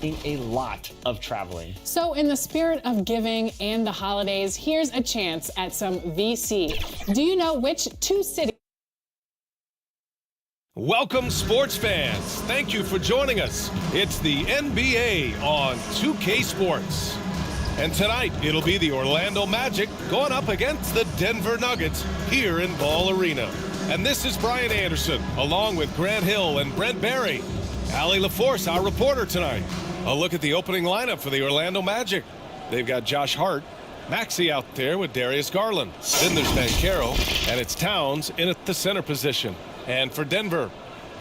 a lot of traveling. So in the spirit of giving and the holidays, here's a chance at some VC. Do you know which two cities? Welcome, sports fans. Thank you for joining us. It's the NBA on 2K Sports. And tonight, it'll be the Orlando Magic going up against the Denver Nuggets here in Ball Arena. And this is Brian Anderson, along with Grant Hill and Brent Barry. Allie LaForce, our reporter tonight. A look at the opening lineup for the Orlando Magic. They've got Josh Hart, Maxey out there with Darius Garland. Then there's Banchero, and it's Towns in at the center position. And for Denver,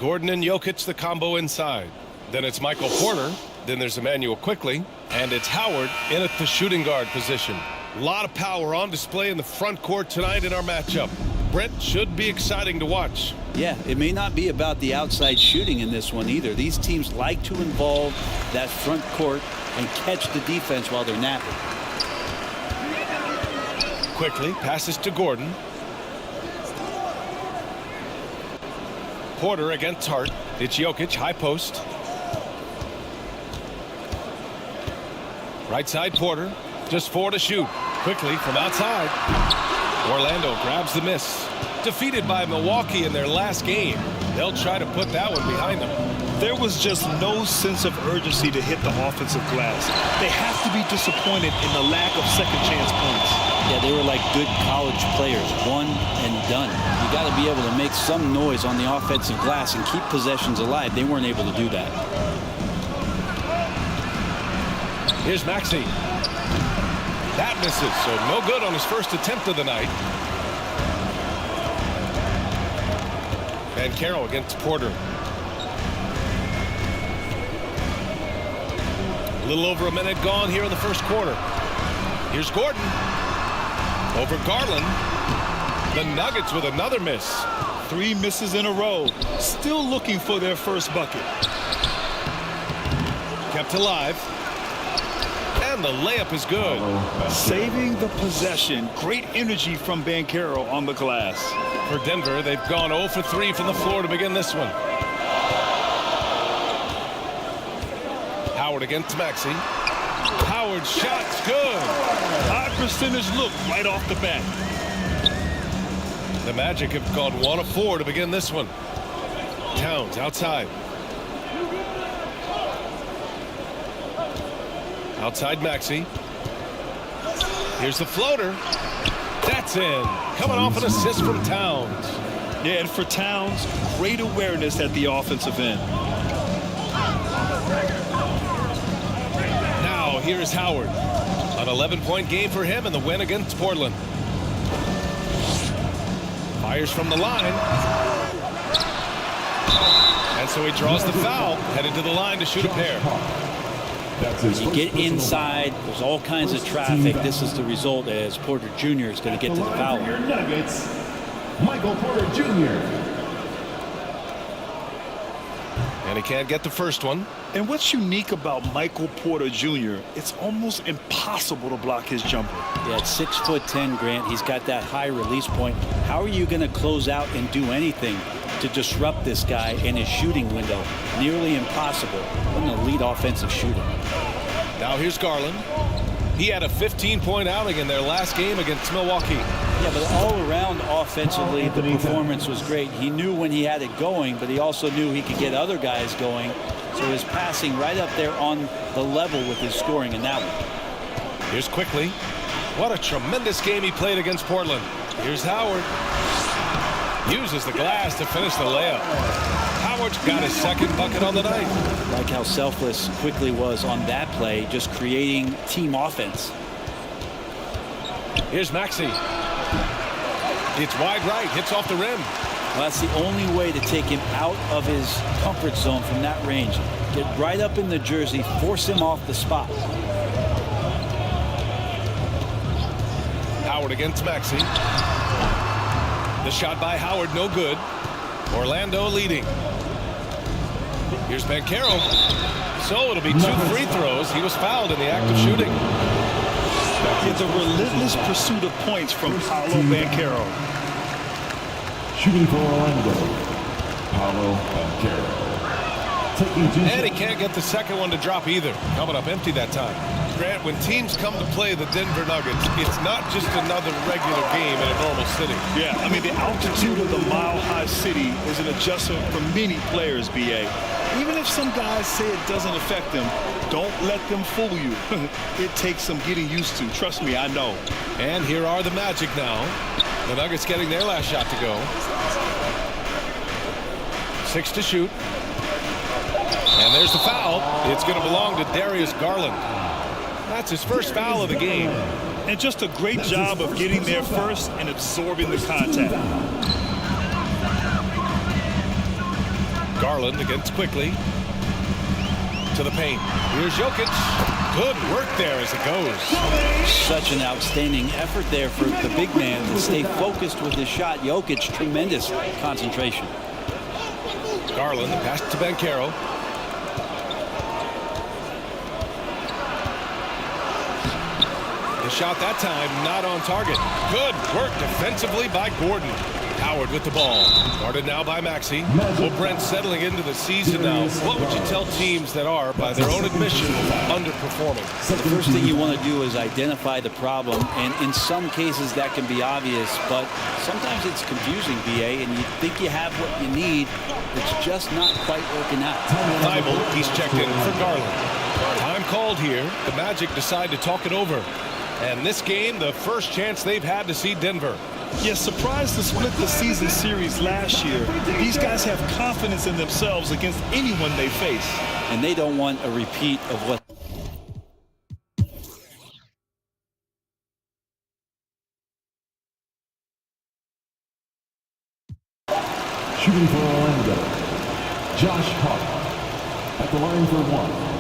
Gordon and Jokic, the combo inside. Then it's Michael Porter. Then there's Emmanuel Quickley, and it's Howard in at the shooting guard position. A lot of power on display in the front court tonight in our matchup. Brent, should be exciting to watch. Yeah, it may not be about the outside shooting in this one either. These teams like to involve that front court and catch the defense while they're napping. Quickley passes to Gordon. Porter against Hart. It's Jokic, high post. Right side Porter, just 4 to shoot. Quickly from outside. Orlando grabs the miss. Defeated by Milwaukee in their last game. They'll try to put that one behind them. There was just no sense of urgency to hit the offensive glass. They have to be disappointed in the lack of second chance points. Yeah, they were like good college players, one and done. You got to be able to make some noise on the offensive glass and keep possessions alive. They weren't able to do that. Here's Maxey. That misses, so no good on his first attempt of the night. Banchero against Porter. A little over a minute gone here in the first quarter. Here's Gordon. Over Garland. The Nuggets with another miss. 3 misses in a row. Still looking for their first bucket. Kept alive. And the layup is good. Saving the possession. Great energy from Banchero on the glass. For Denver, they've gone 0 for 3 from the floor to begin this one. Howard against Maxey. Howard's shot's good. High percentage look right off the bat. The Magic have gone 1 of 4 to begin this one. Towns outside. Outside Maxey. Here's the floater. That's in. Coming off an assist from Towns. Yeah, and for Towns, great awareness at the offensive end. Now here's Howard. An 11-point game for him in the win against Portland. Fires from the line. And so he draws the foul. Headed to the line to shoot a pair. You get inside, there's all kinds of traffic. This is the result as Porter Jr. is going to get to the foul. Nuggets, Michael Porter Jr. And he can't get the first one. And what's unique about Michael Porter Jr., it's almost impossible to block his jumper. Yeah, at 6'10", Grant, he's got that high release point. How are you going to close out and do anything to disrupt this guy in his shooting window? Nearly impossible. What an elite offensive shooter. Now here's Garland. He had a 15-point outing in their last game against Milwaukee. Yeah, but all around offensively, the performance was great. He knew when he had it going, but he also knew he could get other guys going. So his passing right up there on the level with his scoring in that one. Here's Quickley. What a tremendous game he played against Portland. Here's Howard. Uses the glass to finish the layup. Howard's got his second bucket on the night. Like how selfless Quickley was on that play, just creating team offense. Here's Maxey. It's wide right, hits off the rim. Well, that's the only way to take him out of his comfort zone from that range. Get right up in the jersey, force him off the spot. Howard against Maxey. The shot by Howard, no good. Orlando leading. Here's Banchero. So it'll be 2 free throws. He was fouled in the act of shooting. It's a relentless pursuit of points from Paolo Banchero. Shooting for Orlando, Paolo Banchero. taking 2 And he shots. can't get the second one to drop either. Coming up empty that time. Grant, when teams come to play the Denver Nuggets, it's not just another regular game in a normal city. Yeah, I mean, the altitude of the mile-high city is an adjustment for many players, B.A. Even if some guys say it doesn't affect them, don't let them fool you. It takes some getting used to. Trust me, I know. And here are the Magic now. The Nuggets getting their last shot to go. 6 to shoot. And there's the foul. It's going to belong to Darius Garland. That's his first foul of the game. And just a great job of getting there first and absorbing the contact. Garland against quickly. To the paint. Here's Jokic. Good work there as it goes. Such an outstanding effort there for the big man to stay focused with his shot. Jokic, tremendous concentration. Garland, the pass to Banchero. The shot that time not on target. Good work defensively by Gordon. Howard with the ball. Guarded now by Maxey. Well, Brent settling into the season now. What would you tell teams that are, by their own admission, underperforming? The first thing you want to do is identify the problem, and in some cases that can be obvious, but sometimes it's confusing, BA, and you think you have what you need. It's just not quite working out. Thibault, he's checked in for Garland. Time called here. The Magic decide to talk it over. And this game, the first chance they've had to see Denver. Yes, surprised to split the season series last year. These guys have confidence in themselves against anyone they face. And they don't want a repeat of what Shooting for Orlando, Josh Hart at the line for 1.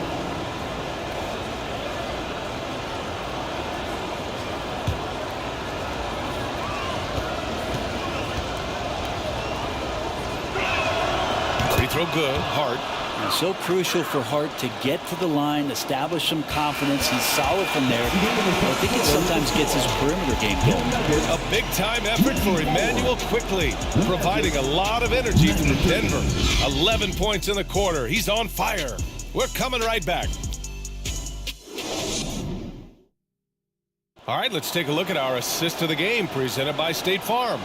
Free throw good. Hart. And so crucial for Hart to get to the line, establish some confidence. He's solid from there. I think it sometimes gets his perimeter game going. A big-time effort for Emmanuel Quickley, providing a lot of energy for Denver. 11 points in the quarter. He's on fire. We're coming right back. All right, let's take a look at our assist of the game presented by State Farm.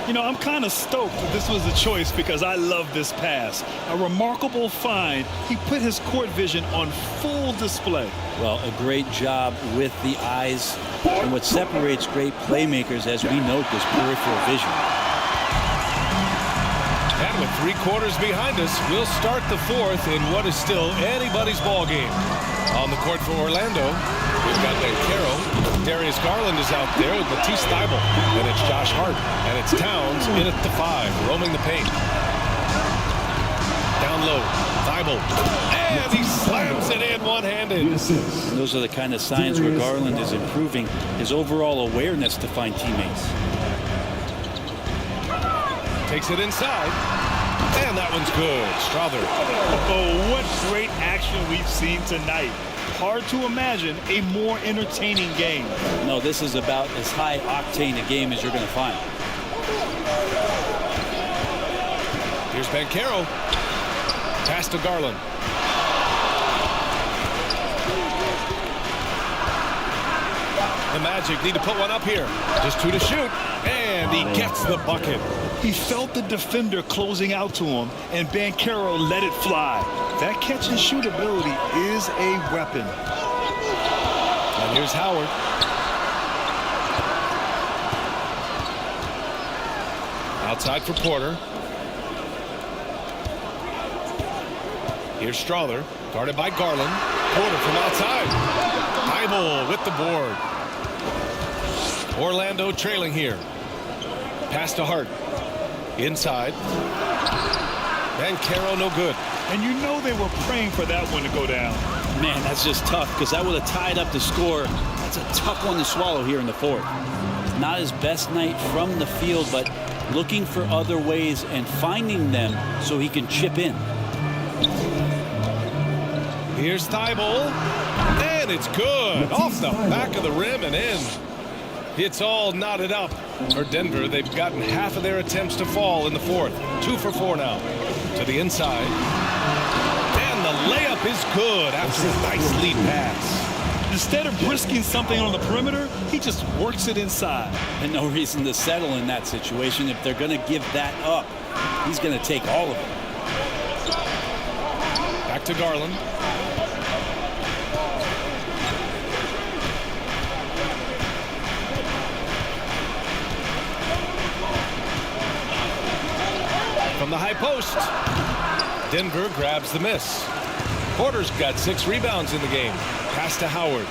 You know, I'm kind of stoked that this was a choice because I love this pass. A remarkable find. He put his court vision on full display. Well, a great job with the eyes. And what separates great playmakers, as we note, is peripheral vision. And with 3 quarters behind us, we'll start the fourth in what is still anybody's ball game. On the court for Orlando, we've got Banchero. Darius Garland is out there with Matisse Thybulle. And it's Josh Hart. And it's Towns in at the 5, roaming the paint. Down low, Thybulle. And he slams it in one-handed. And those are the kind of signs where Garland is improving his overall awareness to find teammates. Takes it inside. And that one's good. Strother. Oh, what great action we've seen tonight. Hard to imagine a more entertaining game. No, this is about as high octane a game as you're going to find. Here's Banchero. Pass to Garland. The Magic need to put one up here. Just 2 to shoot. And he gets the bucket. He felt the defender closing out to him, and Banchero let it fly. That catch-and-shoot ability is a weapon. And here's Howard. Outside for Porter. Here's Strother, guarded by Garland. Porter from outside. Thybulle with the board. Orlando trailing here. Pass to Hart. Inside. Banchero no good. And you know they were praying for that one to go down. Man, that's just tough because that would have tied up the score. That's a tough one to swallow here in the fourth. Not his best night from the field, but looking for other ways and finding them so he can chip in. Here's Thybulle. And it's good. Off the back of the rim and in. It's all knotted up for Denver. They've gotten half of their attempts to fall in the fourth. 2 for 4 now. To the inside. layup is good after a nice lead pass. Instead of risking something on the perimeter, he just works it inside. And no reason to settle in that situation. If they're going to give that up, he's going to take all of it. Back to Garland. From the high post, Denver grabs the miss. Porter's got 6 rebounds in the game. Pass to Howard.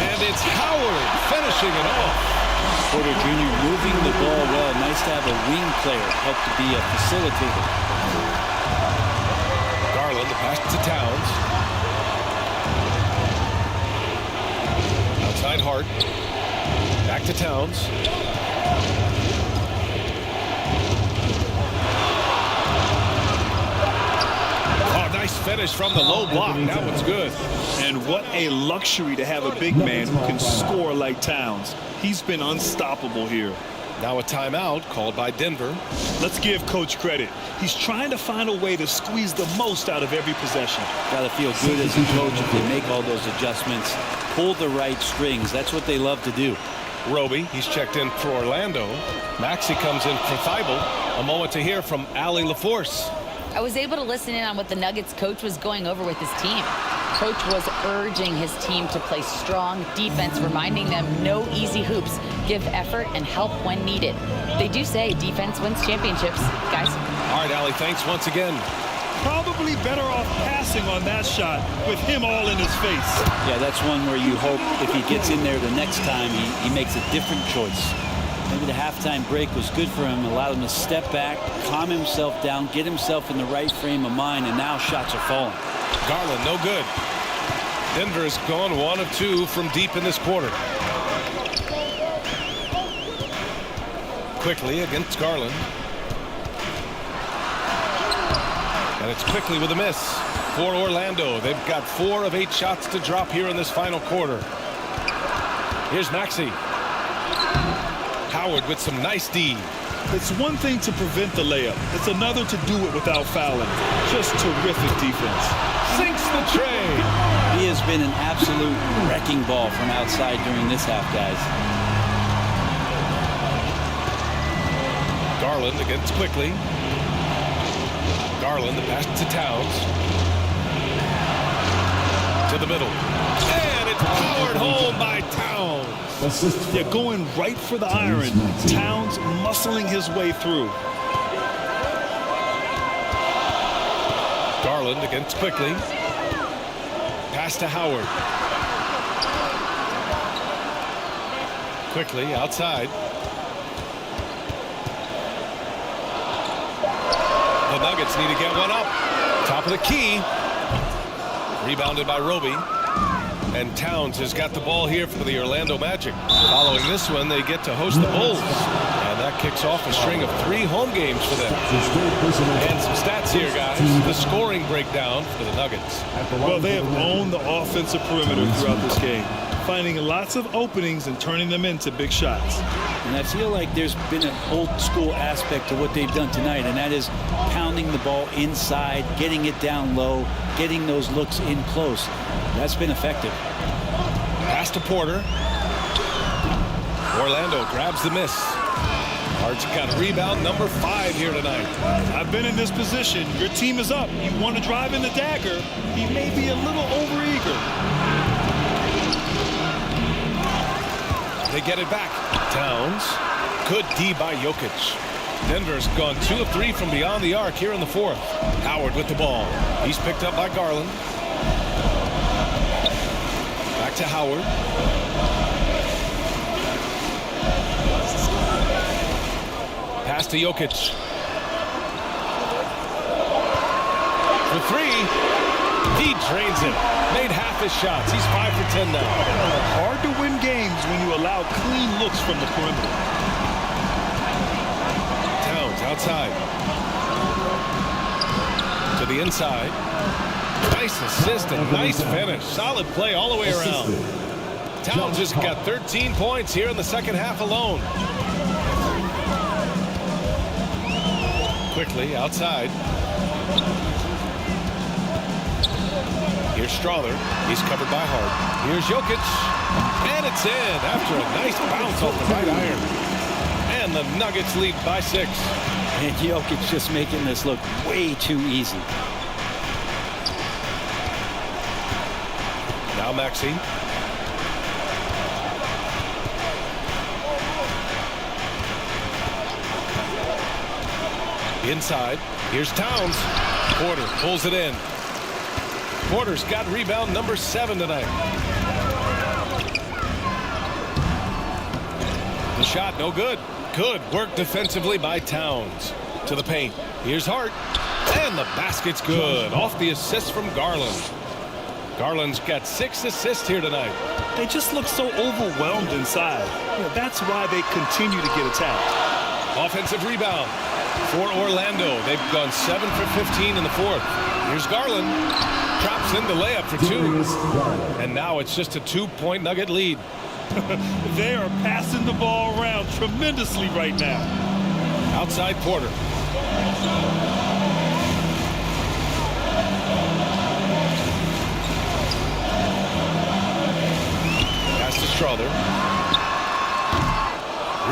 And it's Howard finishing it off. Porter Jr. moving the ball well. Nice to have a wing player help to be a facilitator. Garland, the pass to Towns. Outside Hart. Back to Towns. Nice finish from the low block. That one's good. And what a luxury to have a big man who can score like Towns. He's been unstoppable here. Now a timeout called by Denver. Let's give Coach credit. He's trying to find a way to squeeze the most out of every possession. Got to feel good as a coach if they make all those adjustments. Pull the right strings. That's what they love to do. Roby, he's checked in for Orlando. Maxey comes in for Thibault. A moment to hear from Allie LaForce. I was able to listen in on what the Nuggets coach was going over with his team. Coach was urging his team to play strong defense, reminding them no easy hoops, give effort, and help when needed. They do say defense wins championships, guys. All right, Allie, thanks once again. Probably better off passing on that shot with him all in his face. Yeah, that's one where you hope if he gets in there the next time, he makes a different choice. Maybe the halftime break was good for him, allowed him to step back, calm himself down, get himself in the right frame of mind, and now shots are falling. Garland, no good. Denver has gone 1 of 2 from deep in this quarter. Quickly against Garland. And it's Quickly with a miss for Orlando. They've got 4 of 8 shots to drop here in this final quarter. Here's Maxey. Howard with some nice D. It's one thing to prevent the layup. It's another to do it without fouling. Just terrific defense. Sinks the tray. He has been an absolute wrecking ball from outside during this half, guys. Garland against Quickly. Garland, the pass to Towns. To the middle. And it's powered home by Towns. They're going right for the iron. Towns muscling his way through. Garland against Quickly. Pass to Howard. Quickly outside. The Nuggets need to get one up. Top of the key. Rebounded by Roby. And Towns has got the ball here for the Orlando Magic. Following this one, they get to host the Bulls. And that kicks off a string of 3 home games for them. And some stats here, guys. The scoring breakdown for the Nuggets. Well, they have owned the offensive perimeter throughout this game, finding lots of openings and turning them into big shots. And I feel like there's been an old school aspect to what they've done tonight, and that is pounding the ball inside, getting it down low, getting those looks in close. That's been effective. Pass to Porter. Orlando grabs the miss. Hart's got rebound number 5 here tonight. I've been in this position. Your team is up. You want to drive in the dagger. He may be a little overeager. They get it back. Towns. Good D by Jokic. Denver's gone 2 of 3 from beyond the arc here in the 4th. Howard with the ball. He's picked up by Garland. Back to Howard. Pass to Jokic. For 3. He drains it. Made half his shots. He's 5 for 10 now. Hard to win games when you allow clean looks from the perimeter. Towns outside. To the inside. Nice assist and nice finish. Solid play all the way around. Towns just got 13 points here in the second half alone. Quickly outside. Here's Strother. He's covered by Hart. Here's Jokic. And it's in after a nice bounce off the right iron. And the Nuggets lead by 6. And Jokic just making this look way too easy. Now Maxey. Inside. Here's Towns. Porter pulls it in. Porter's got rebound number 7 tonight. The shot no good. Good work defensively by Towns. To the paint. Here's Hart. And the basket's good. Off the assist from Garland. Garland's got 6 assists here tonight. They just look so overwhelmed inside. That's why they continue to get attacked. Offensive rebound for Orlando. They've gone 7 for 15 in the 4th. Here's Garland. Drops in the layup for 2. And now it's just a 2-point Nugget lead. They are passing the ball around tremendously right now. Outside Porter. Pass to Strother.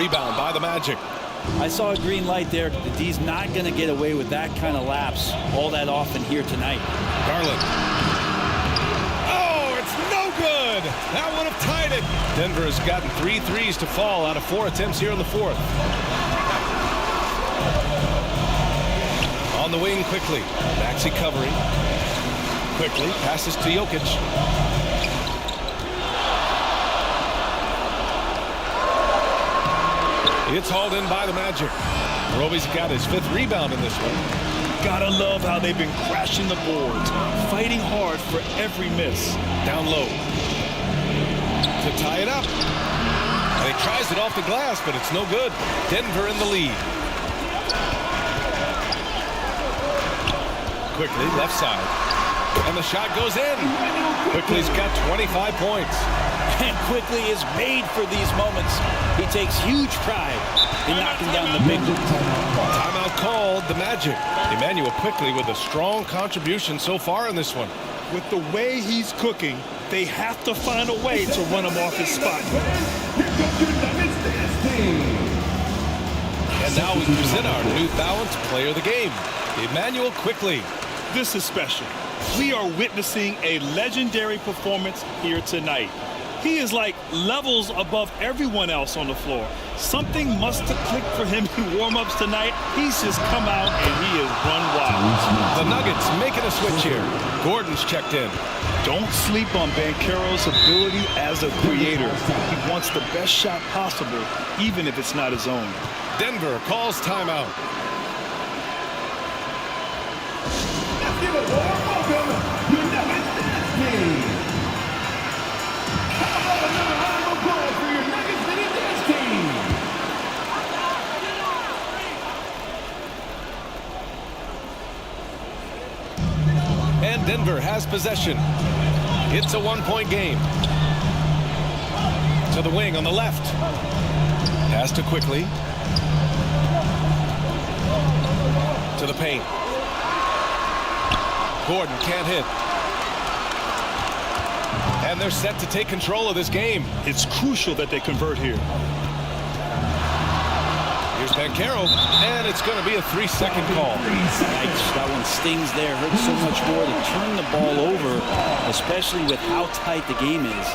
Rebound by the Magic. I saw a green light there. The D's not going to get away with that kind of lapse all that often here tonight. Garland. Oh, it's no good. That would have tied it. Denver has gotten 3 threes to fall out of 4 attempts here in the 4th. On the wing quickly. Maxey covering. Quickly passes to Jokic. It's hauled in by the Magic. Roby's got his 5th rebound in this one. Gotta love how they've been crashing the boards, fighting hard for every miss. Down low. To tie it up. And he tries it off the glass, but it's no good. Denver in the lead. Quickly, left side. And the shot goes in. Quickly's got 25 points. And Quickly is made for these moments. He takes huge pride in knocking down the big one. Timeout called, the Magic. Immanuel Quickly with a strong contribution so far in this one. With the way he's cooking, they have to find a way to run him off his spot. And now we present our New Balance Player of the Game, Immanuel Quickly. This is special. We are witnessing a legendary performance here tonight. He is like levels above everyone else on the floor. Something must have clicked for him in warm-ups tonight. He's just come out and he has run wild. The Nuggets making a switch here. Gordon's checked in. Don't sleep on Banchero's ability as a creator. He wants the best shot possible, even if it's not his own. Denver calls timeout. Let's give a warm welcome to the Nuggets dance team. How about another round of applause for your Nuggets City dance team? And Denver has possession. It's a 1-point game. To the wing on the left. Pass to Quickly. To the paint. Gordon can't hit. And they're set to take control of this game. It's crucial that they convert here. Here's Banchero, and it's going to be a 3-second call. Yikes, that one stings there. Hurts so much more to turn the ball over, especially with how tight the game is.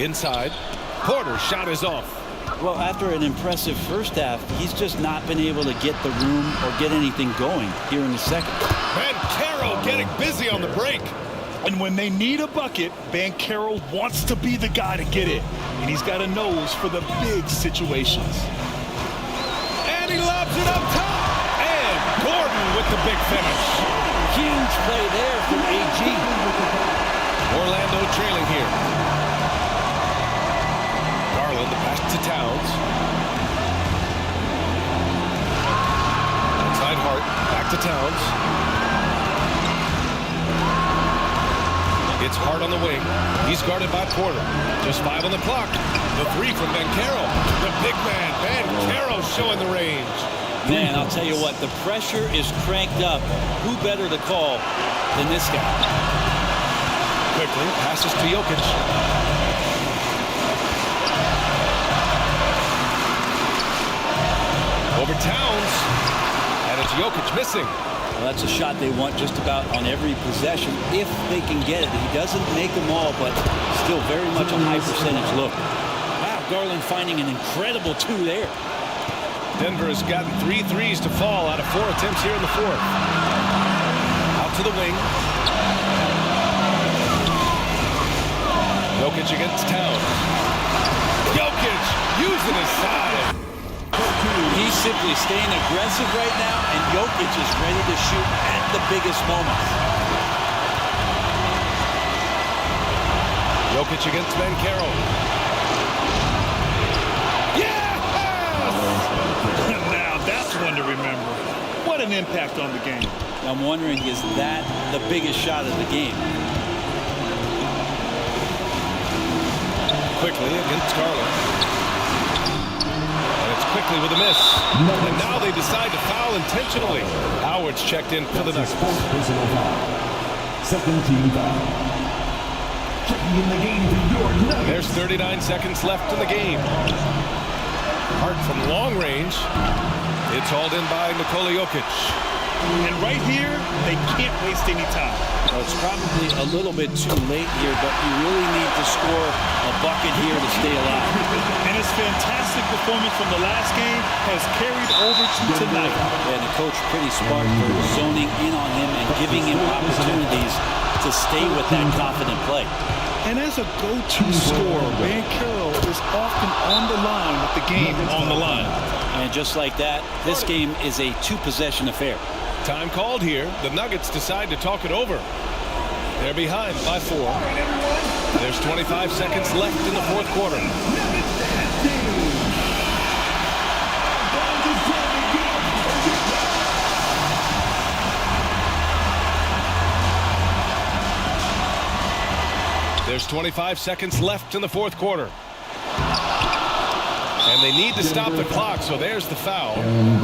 Inside. Porter's shot is off. Well, after an impressive first half, he's just not been able to get the room or get anything going here in the second. Banchero getting busy on the break. And when they need a bucket, Banchero wants to be the guy to get it. And he's got a nose for the big situations. And he lobs it up top. And Gordon with the big finish. Huge play there from AG. Orlando trailing here. Garland, the pass to Towns. Inside Hart, back to Towns. It's Hart on the wing. He's guarded by Porter. Just 5 on the clock. The 3 from Banchero. The big man, Banchero, showing the range. Man, I'll tell you what, the pressure is cranked up. Who better to call than this guy? Quickly passes to Jokic. Over Towns, and it's Jokic missing. Well, that's a shot they want just about on every possession if they can get it. He doesn't make them all, but still very much a high percentage look. Wow, Garland finding an incredible 2 there. Denver has gotten 3 threes to fall out of 4 attempts here in the fourth. Out to the wing. Jokic against Towns. Jokic using his side. He's simply staying aggressive right now, and Jokic is ready to shoot at the biggest moments. Jokic against Banchero. Now that's one to remember. What an impact on the game. I'm wondering, is that the biggest shot of the game? Quickly against Garland. Quickly with a miss. And now they decide to foul intentionally. Howard's checked in for the Nuggets. Personal foul. Second team foul. Checking in the game for your Nuggets. There's 39 seconds left in the game. Hart from long range. It's hauled in by Nikola Jokic. And right here, they can't waste any time. Well, it's probably a little bit too late here, but you really need to score a bucket here to stay alive. And his fantastic performance from the last game has carried over to tonight. And the coach pretty smart for zoning in on him and giving him opportunities to stay with that confident play. And as a go-to scorer, Banchero is often on the line with the game on the line. And just like that, this game is a 2-possession affair. Time called here. The Nuggets decide to talk it over. They're behind by 4. There's 25 seconds left in the fourth quarter. There's 25 seconds left in the fourth quarter. And they need to stop the clock, so there's the foul.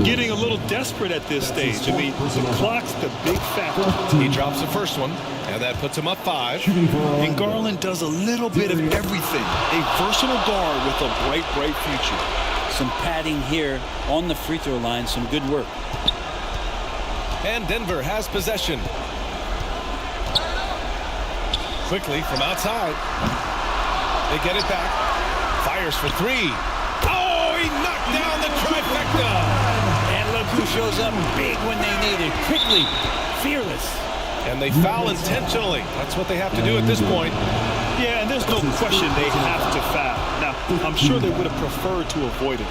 Getting a little desperate at this stage. I mean, the clock's the big factor. He drops the first one, and that puts him up 5. And Garland does a little bit of everything. A versatile guard with a bright, bright future. Some padding here on the free throw line, some good work. And Denver has possession. Quickly from outside. They get it back. Fires for 3. He knocked down the trifecta. And look who shows up big when they need it. Quickly, fearless. And they foul intentionally. That's what they have to do at this point. Yeah, and there's no question they have to foul. Now, I'm sure they would have preferred to avoid it.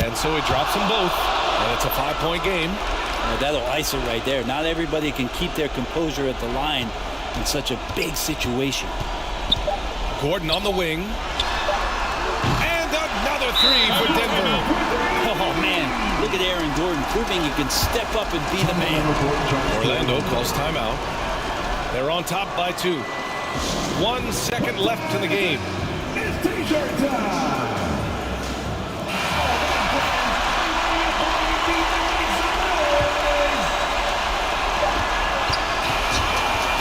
And so he drops them both. And it's a 5-point game. That'll ice it right there. Not everybody can keep their composure at the line in such a big situation. Gordon on the wing. Another 3 for Denver. Oh, man. Look at Aaron Gordon proving he can step up and be the man. Orlando calls timeout. They're on top by 2. 1 second left in the game. It's T-shirt time.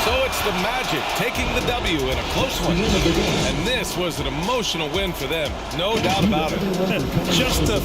So it's the Magic taking the W in a close one. And this was an emotional win for them. No doubt about it. Just a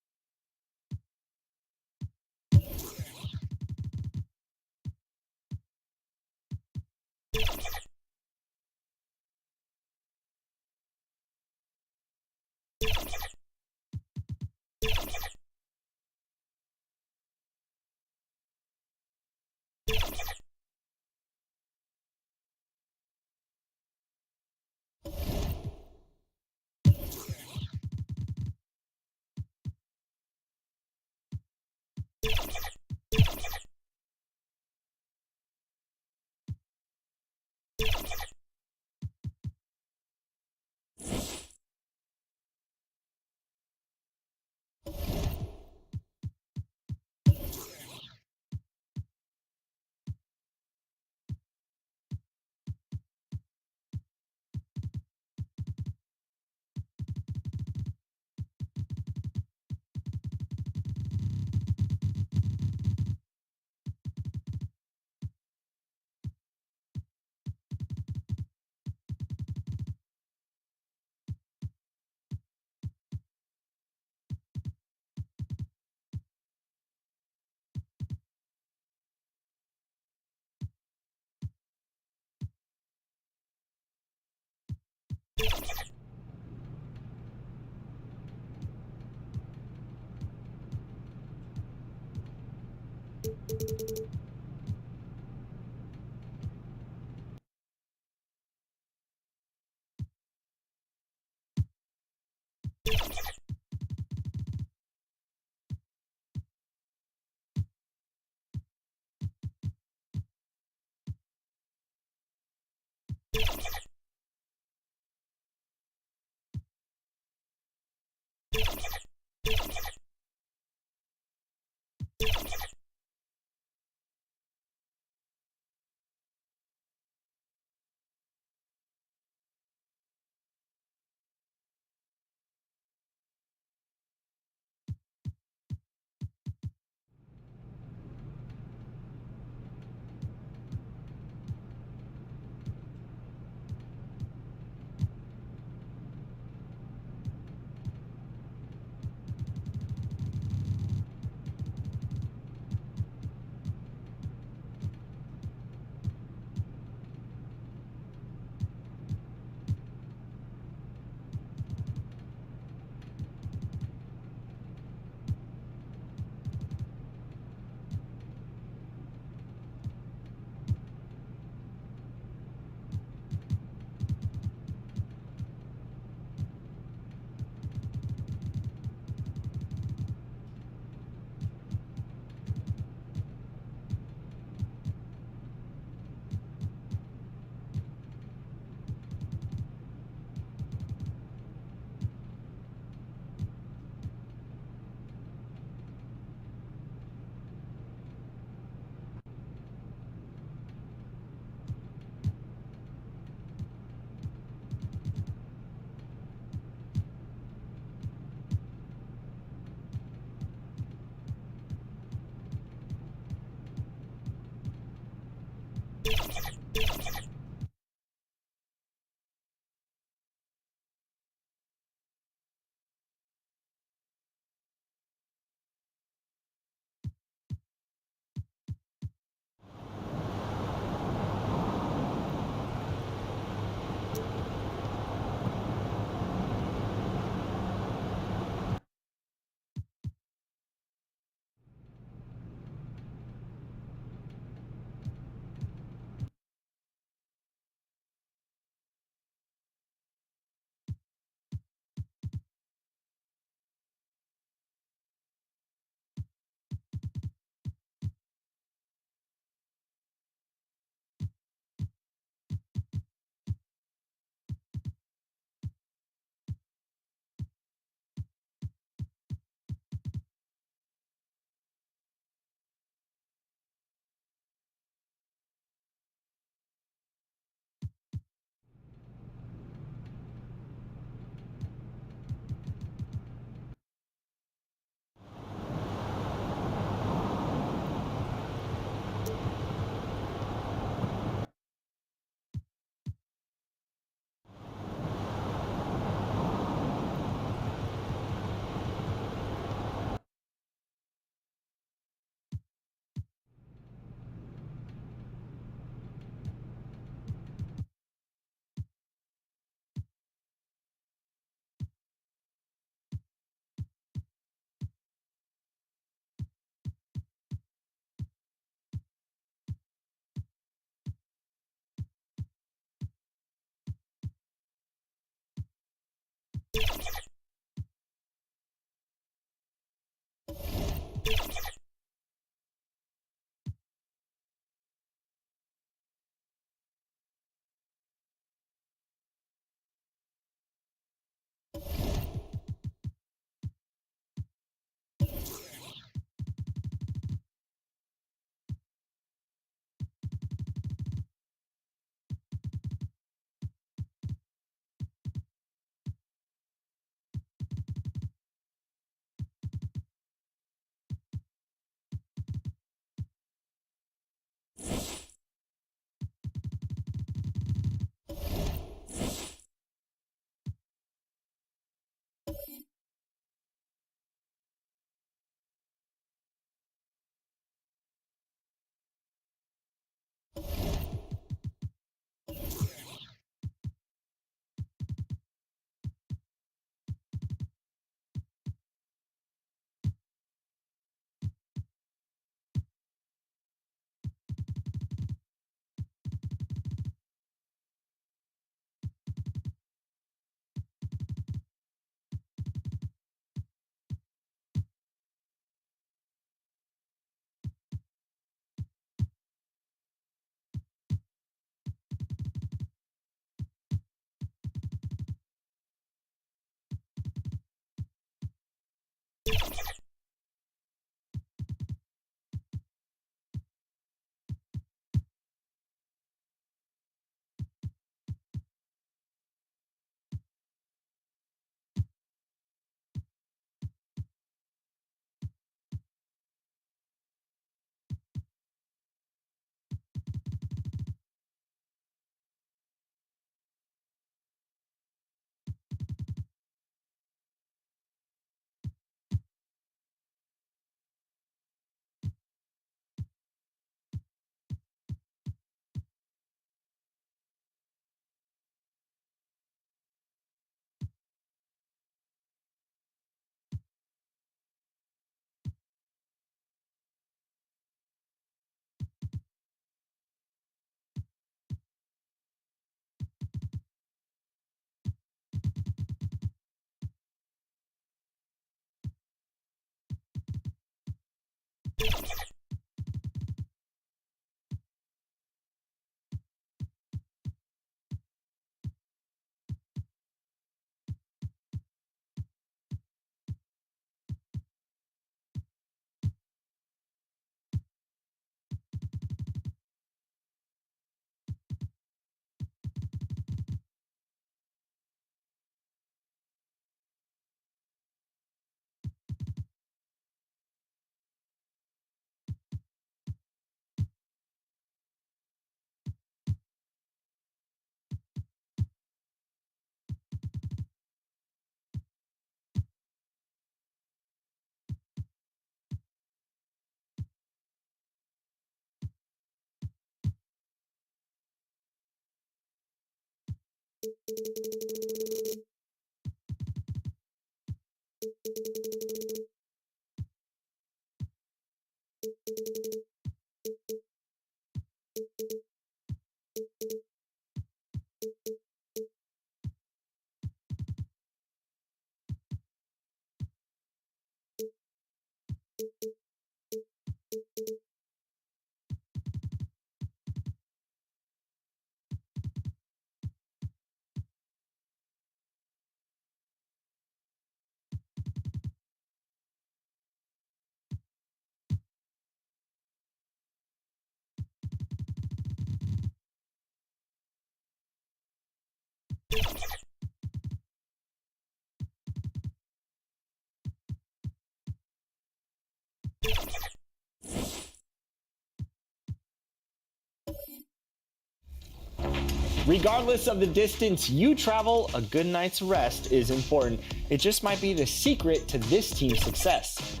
Regardless of the distance you travel, a good night's rest is important. It just might be the secret to this team's success.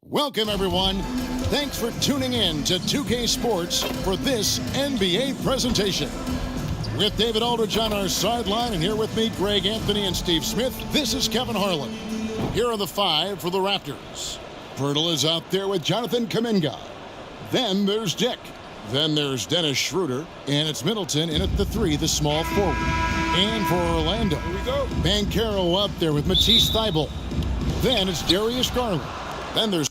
Welcome, everyone. Thanks for tuning in to 2K Sports for this NBA presentation. With David Aldridge on our sideline, and here with me, Greg Anthony and Steve Smith, this is Kevin Harlan. Here are the 5 for the Raptors. Pirtle is out there with Jonathan Kuminga. Then there's Dick. Then there's Dennis Schroeder, and it's Middleton in at the 3, the small forward. And for Orlando, here we go. Banchero up there with Matisse Thybulle. Then it's Darius Garland. Then there's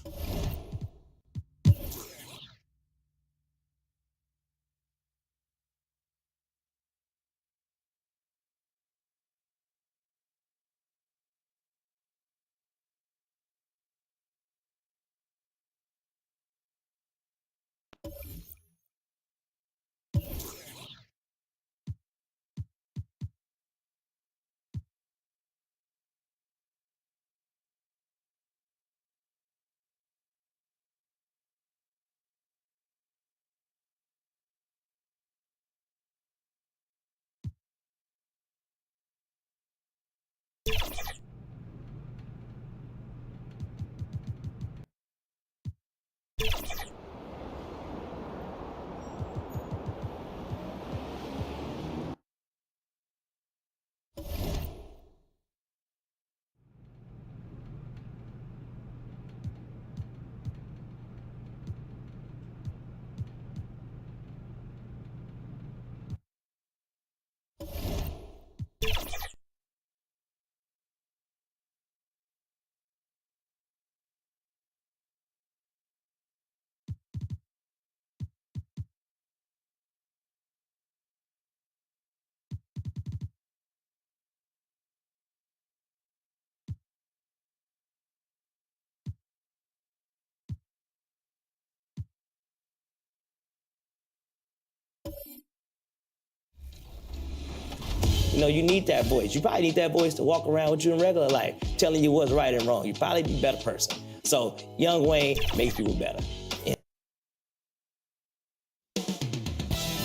You know, you need that voice. You probably need that voice to walk around with you in regular life, telling you what's right and wrong. You probably be a better person. So, Young Wayne makes people better. Yeah.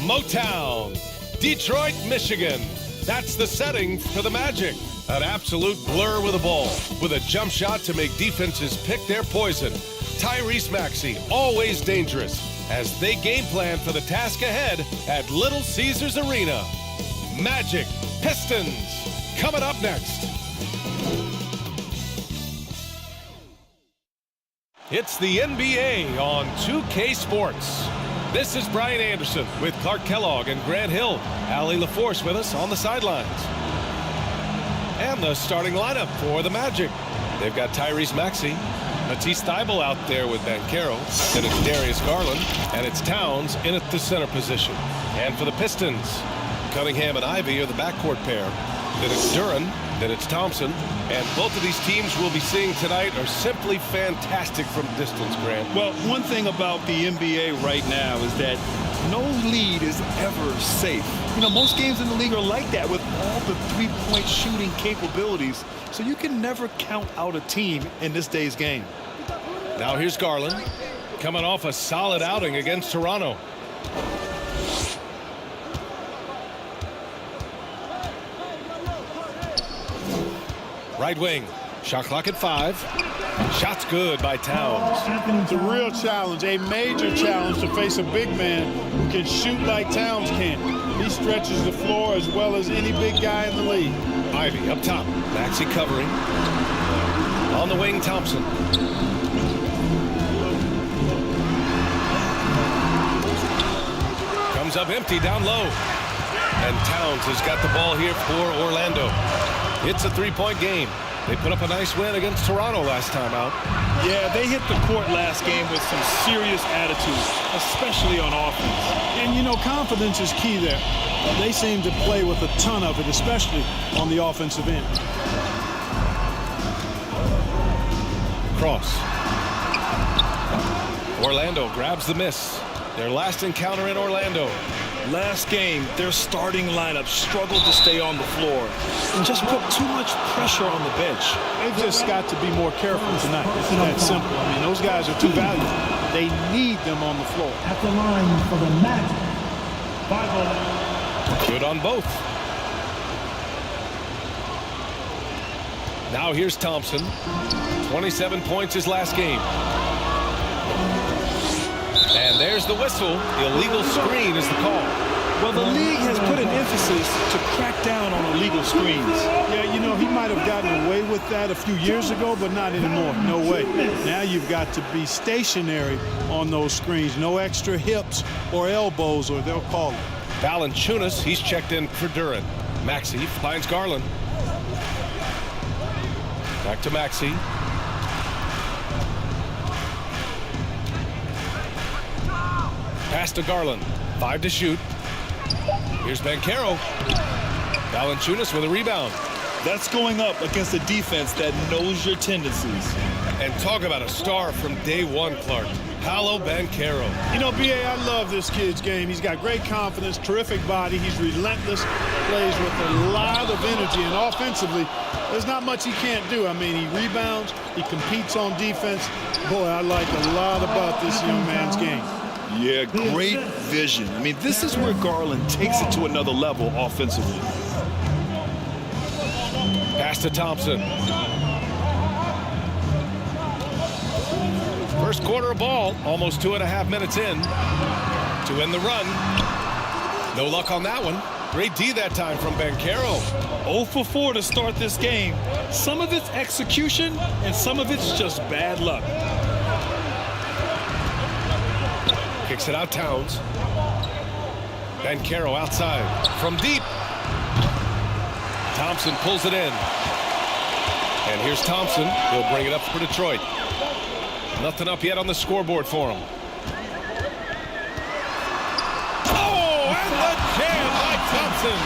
Motown, Detroit, Michigan. That's the setting for the Magic. An absolute blur with the ball, with a jump shot to make defenses pick their poison. Tyrese Maxey, always dangerous, as they game plan for the task ahead at Little Caesars Arena. Magic Pistons, coming up next. It's the NBA on 2K Sports. This is Brian Anderson with Clark Kellogg and Grant Hill. Allie LaForce with us on the sidelines. And the starting lineup for the Magic. They've got Tyrese Maxey, Matisse Thybulle out there with Banchero. Then it's Darius Garland, and it's Towns in at the center position. And for the Pistons, Cunningham and Ivy are the backcourt pair. Then it's Duren, then it's Thompson. And both of these teams we'll be seeing tonight are simply fantastic from distance, Grant. Well, one thing about the NBA right now is that no lead is ever safe. You know, most games in the league are like that with all the three-point shooting capabilities. So you can never count out a team in this day's game. Now here's Garland, coming off a solid outing against Toronto. Right wing, shot clock at 5. Shot's good by Towns. It's a real challenge, a major challenge to face a big man who can shoot like Towns can. He stretches the floor as well as any big guy in the league. Ivy up top, Maxey covering. On the wing, Thompson. Comes up empty down low. And Towns has got the ball here for Orlando. It's a three-point game. They put up a nice win against Toronto last time out. Yeah, they hit the court last game with some serious attitude, especially on offense. And, you know, confidence is key there. They seem to play with a ton of it, especially on the offensive end. Cross. Orlando grabs the miss. Their last encounter in Orlando. Last game, their starting lineup struggled to stay on the floor and just put too much pressure on the bench. They've just got to be more careful tonight. It's that simple. I mean, those guys are too valuable. They need them on the floor. At the line for the Magic, 5 Good on both. Now here's Thompson. 27 points his last game. And there's the whistle. Illegal screen is the call. Well, the league has put an emphasis to crack down on illegal screens. Yeah, you know, he might have gotten away with that a few years ago, but not anymore. No way. Now you've got to be stationary on those screens. No extra hips or elbows, or they'll call it. Valanciunas, he's checked in for Duren. Maxey finds Garland. Back to Maxey. Pass to Garland. 5 to shoot. Here's Banchero. Valanciunas with a rebound. That's going up against a defense that knows your tendencies. And talk about a star from day one, Clark. Paolo Banchero. You know, B.A., I love this kid's game. He's got great confidence, terrific body. He's relentless, plays with a lot of energy, and offensively, there's not much he can't do. I mean, he rebounds, he competes on defense. Boy, I like a lot about this young man's game. Yeah, great vision. I mean, this is where Garland takes it to another level offensively. Pass to Thompson. First quarter of ball, almost 2.5 minutes in to end the run. No luck on that one. Great D that time from Banchero. 0 for 4 to start this game. Some of it's execution, and some of it's just bad luck. Kicks it out, Towns. Banchero outside. From deep. Thompson pulls it in. And here's Thompson. He'll bring it up for Detroit. Nothing up yet on the scoreboard for him. Oh, and the jam by Thompson.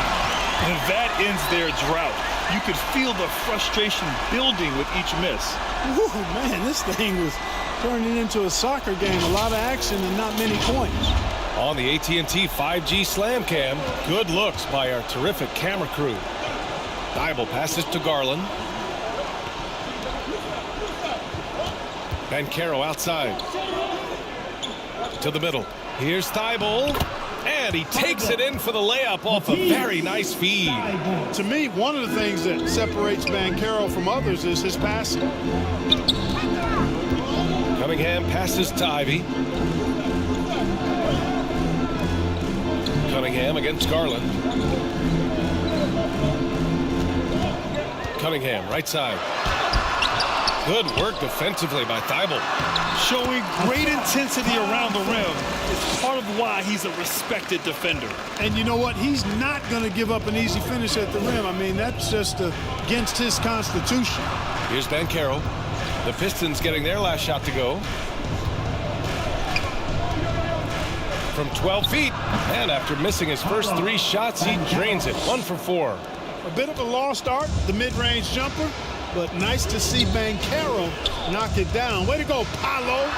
And that ends their drought. You could feel the frustration building with each miss. Ooh, man, this thing was turning into a soccer game. A lot of action and not many points. On the AT&T 5G Slam Cam, good looks by our terrific camera crew. Thibault passes to Garland. Banchero outside. To the middle. Here's Thibault. And he takes it in for the layup off a very nice feed. To me, one of the things that separates Banchero from others is his passing. Cunningham passes to Ivey. Cunningham against Garland. Cunningham, right side. Good work defensively by Thibault. Showing great intensity around the rim is part of why he's a respected defender. And you know what? He's not going to give up an easy finish at the rim. I mean, that's just against his constitution. Here's Banchero. The Pistons getting their last shot to go. From 12 feet. And after missing his first 3 shots, he drains it. 1 for 4. A bit of a lost art, the mid-range jumper, but nice to see Banchero knock it down. Way to go, Paolo.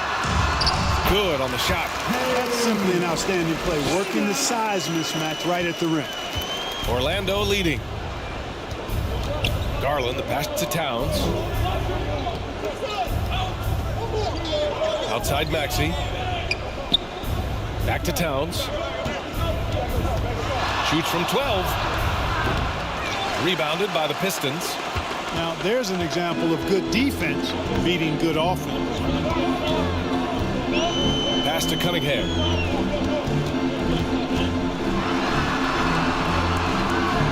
Good on the shot. That's simply an outstanding play, working the size mismatch right at the rim. Orlando leading. Garland, the pass to Towns. Outside Maxey. Back to Towns. Shoots from 12. Rebounded by the Pistons. Now, there's an example of good defense beating good offense. Pass to Cunningham.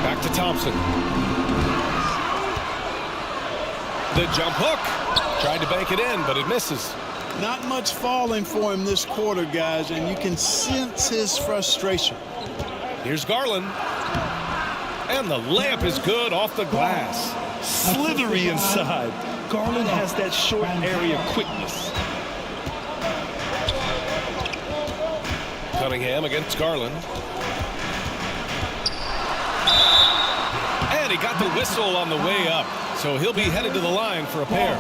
Back to Thompson. The jump hook. Tried to bank it in, but it misses. Not much falling for him this quarter, guys, and you can sense his frustration. Here's Garland. And the layup is good off the glass. Slithery inside. Garland has that short area quickness. Cunningham against Garland. And he got the whistle on the way up. So he'll be headed to the line for a pair.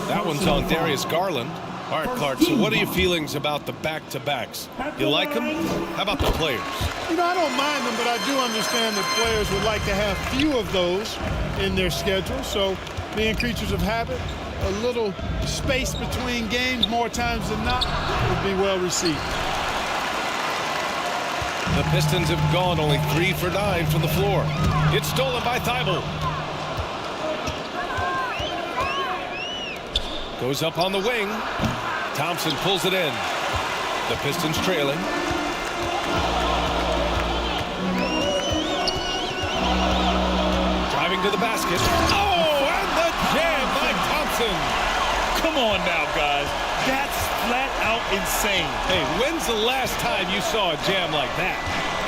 That one's on Darius Garland. All right, Clark, so what are your feelings about the back-to-backs? You like them? How about the players? You know, I don't mind them, but I do understand that players would like to have few of those in their schedule. So being creatures of habit, a little space between games more times than not would be well received. The Pistons have gone only 3 for 9 from the floor. It's stolen by Thibault. Goes up on the wing. Thompson pulls it in. The Pistons trailing. Driving to the basket. Oh, and the jam by Thompson. Come on now, guys. That's flat out insane. Hey, when's the last time you saw a jam like that?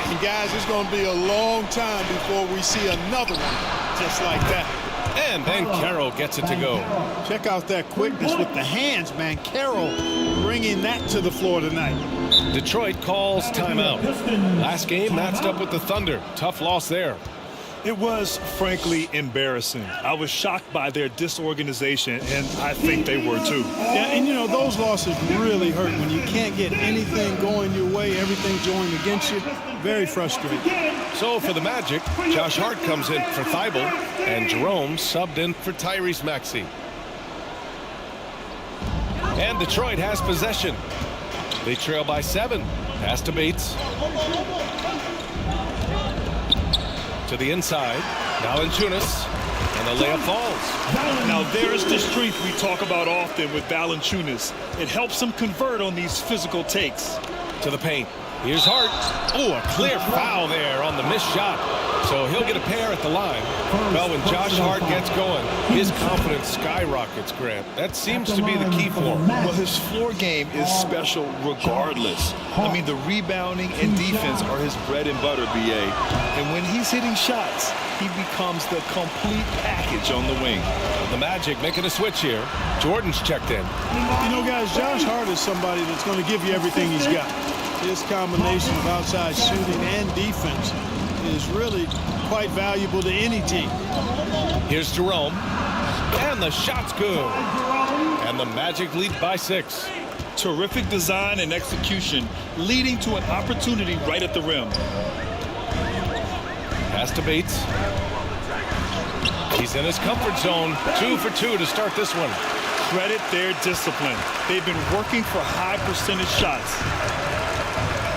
And guys, it's going to be a long time before we see another one just like that. And Banchero gets it to go. Check out that quickness with the hands, Banchero bringing that to the floor tonight. Detroit calls timeout. Last game matched up with the Thunder. Tough loss there. It was, frankly, embarrassing. I was shocked by their disorganization, and I think they were too. Yeah, and you know, those losses really hurt when you can't get anything going your way, everything's going against you. Very frustrating. So for the Magic, Josh Hart comes in for Thibault, and Jerome subbed in for Tyrese Maxey. And Detroit has possession. They trail by 7. Pass to Bates. To the inside. Valanciunas. And the layup falls. Now there's the strength we talk about often with Valanciunas. It helps him convert on these physical takes. To the paint. Here's Hart. Oh, a clear foul there on the missed shot. So he'll get a pair at the line. Well, when Josh Hart gets going, his confidence skyrockets, Grant. That seems to be the key for him. Well, his floor game is special regardless. I mean, the rebounding and defense are his bread and butter, BA. And when he's hitting shots, he becomes the complete package on the wing. The Magic making a switch here. Jordan's checked in. You know, guys, Josh Hart is somebody that's going to give you everything he's got. His combination of outside shooting and defense is really quite valuable to any team. Here's Jerome. And the shot's good. And the Magic lead by 6. Terrific design and execution, leading to an opportunity right at the rim. Pass to Bates. He's in his comfort zone. 2 for 2 to start this one. Credit their discipline. They've been working for high percentage shots.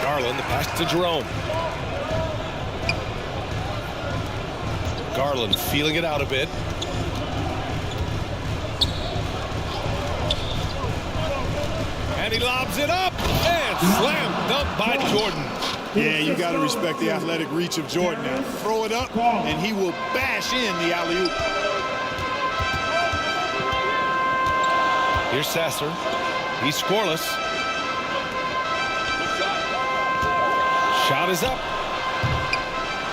Garland, the pass to Jerome. Garland feeling it out a bit. And he lobs it up and slam dunk by Jordan. Yeah, you got to respect the athletic reach of Jordan now. Throw it up and he will bash in the alley-oop. Here's Sasser. He's scoreless. Shot is up.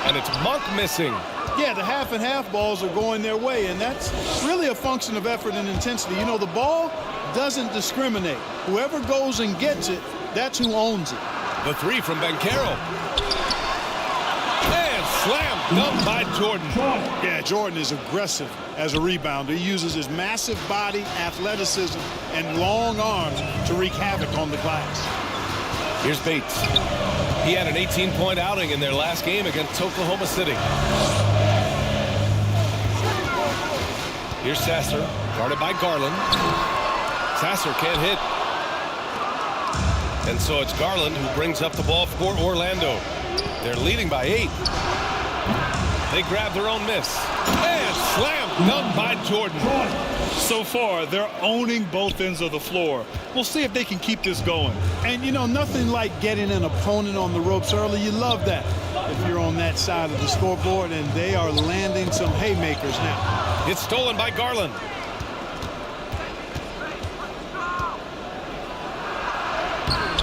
And it's Monk missing. Yeah, the half and half balls are going their way, and that's really a function of effort and intensity. You know, the ball doesn't discriminate. Whoever goes and gets it, that's who owns it. The 3 from Banchero. And slam dunk by Jordan. Yeah, Jordan is aggressive as a rebounder. He uses his massive body, athleticism, and long arms to wreak havoc on the glass. Here's Bates. He had an 18-point outing in their last game against Oklahoma City. Here's Sasser, guarded by Garland. Sasser can't hit. And so it's Garland who brings up the ball for Orlando. They're leading by 8. They grab their own miss. And slam dunk by Jordan. So far, they're owning both ends of the floor. We'll see if they can keep this going. And, you know, nothing like getting an opponent on the ropes early. You love that if you're on that side of the scoreboard, and they are landing some haymakers now. It's stolen by Garland.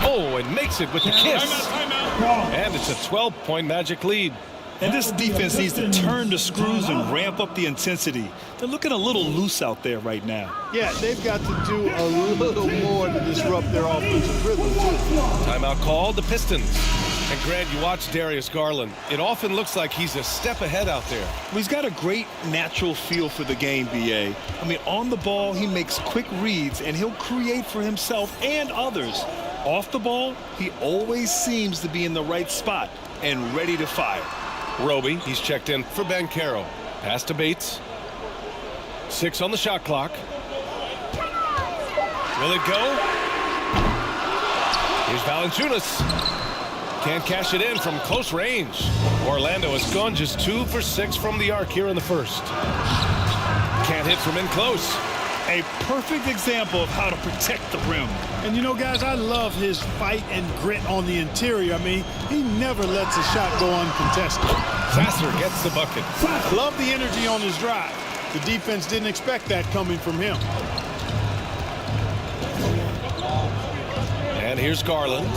Oh, and makes it with the kiss. Timeout. And it's a 12-point Magic lead. And this defense needs to turn the screws and ramp up the intensity. They're looking a little loose out there right now. Yeah, they've got to do a little more to disrupt their offensive rhythm, too. Timeout called. The Pistons And Grant, you watch Darius Garland. It often looks like he's a step ahead out there. Well, he's got a great natural feel for the game, B.A. I mean, on the ball, he makes quick reads, and he'll create for himself and others. Off the ball, he always seems to be in the right spot and ready to fire. Roby, he's checked in for Banchero. Pass to Bates. 6 on the shot clock. Will it go? Here's Valanciunas. Can't cash it in from close range. Orlando has gone just 2 for 6 from the arc here in the first. Can't hit from in close. A perfect example of how to protect the rim. And you know, guys, I love his fight and grit on the interior. I mean, he never lets a shot go uncontested. Sasser gets the bucket. Love the energy on his drive. The defense didn't expect that coming from him. And here's Garland.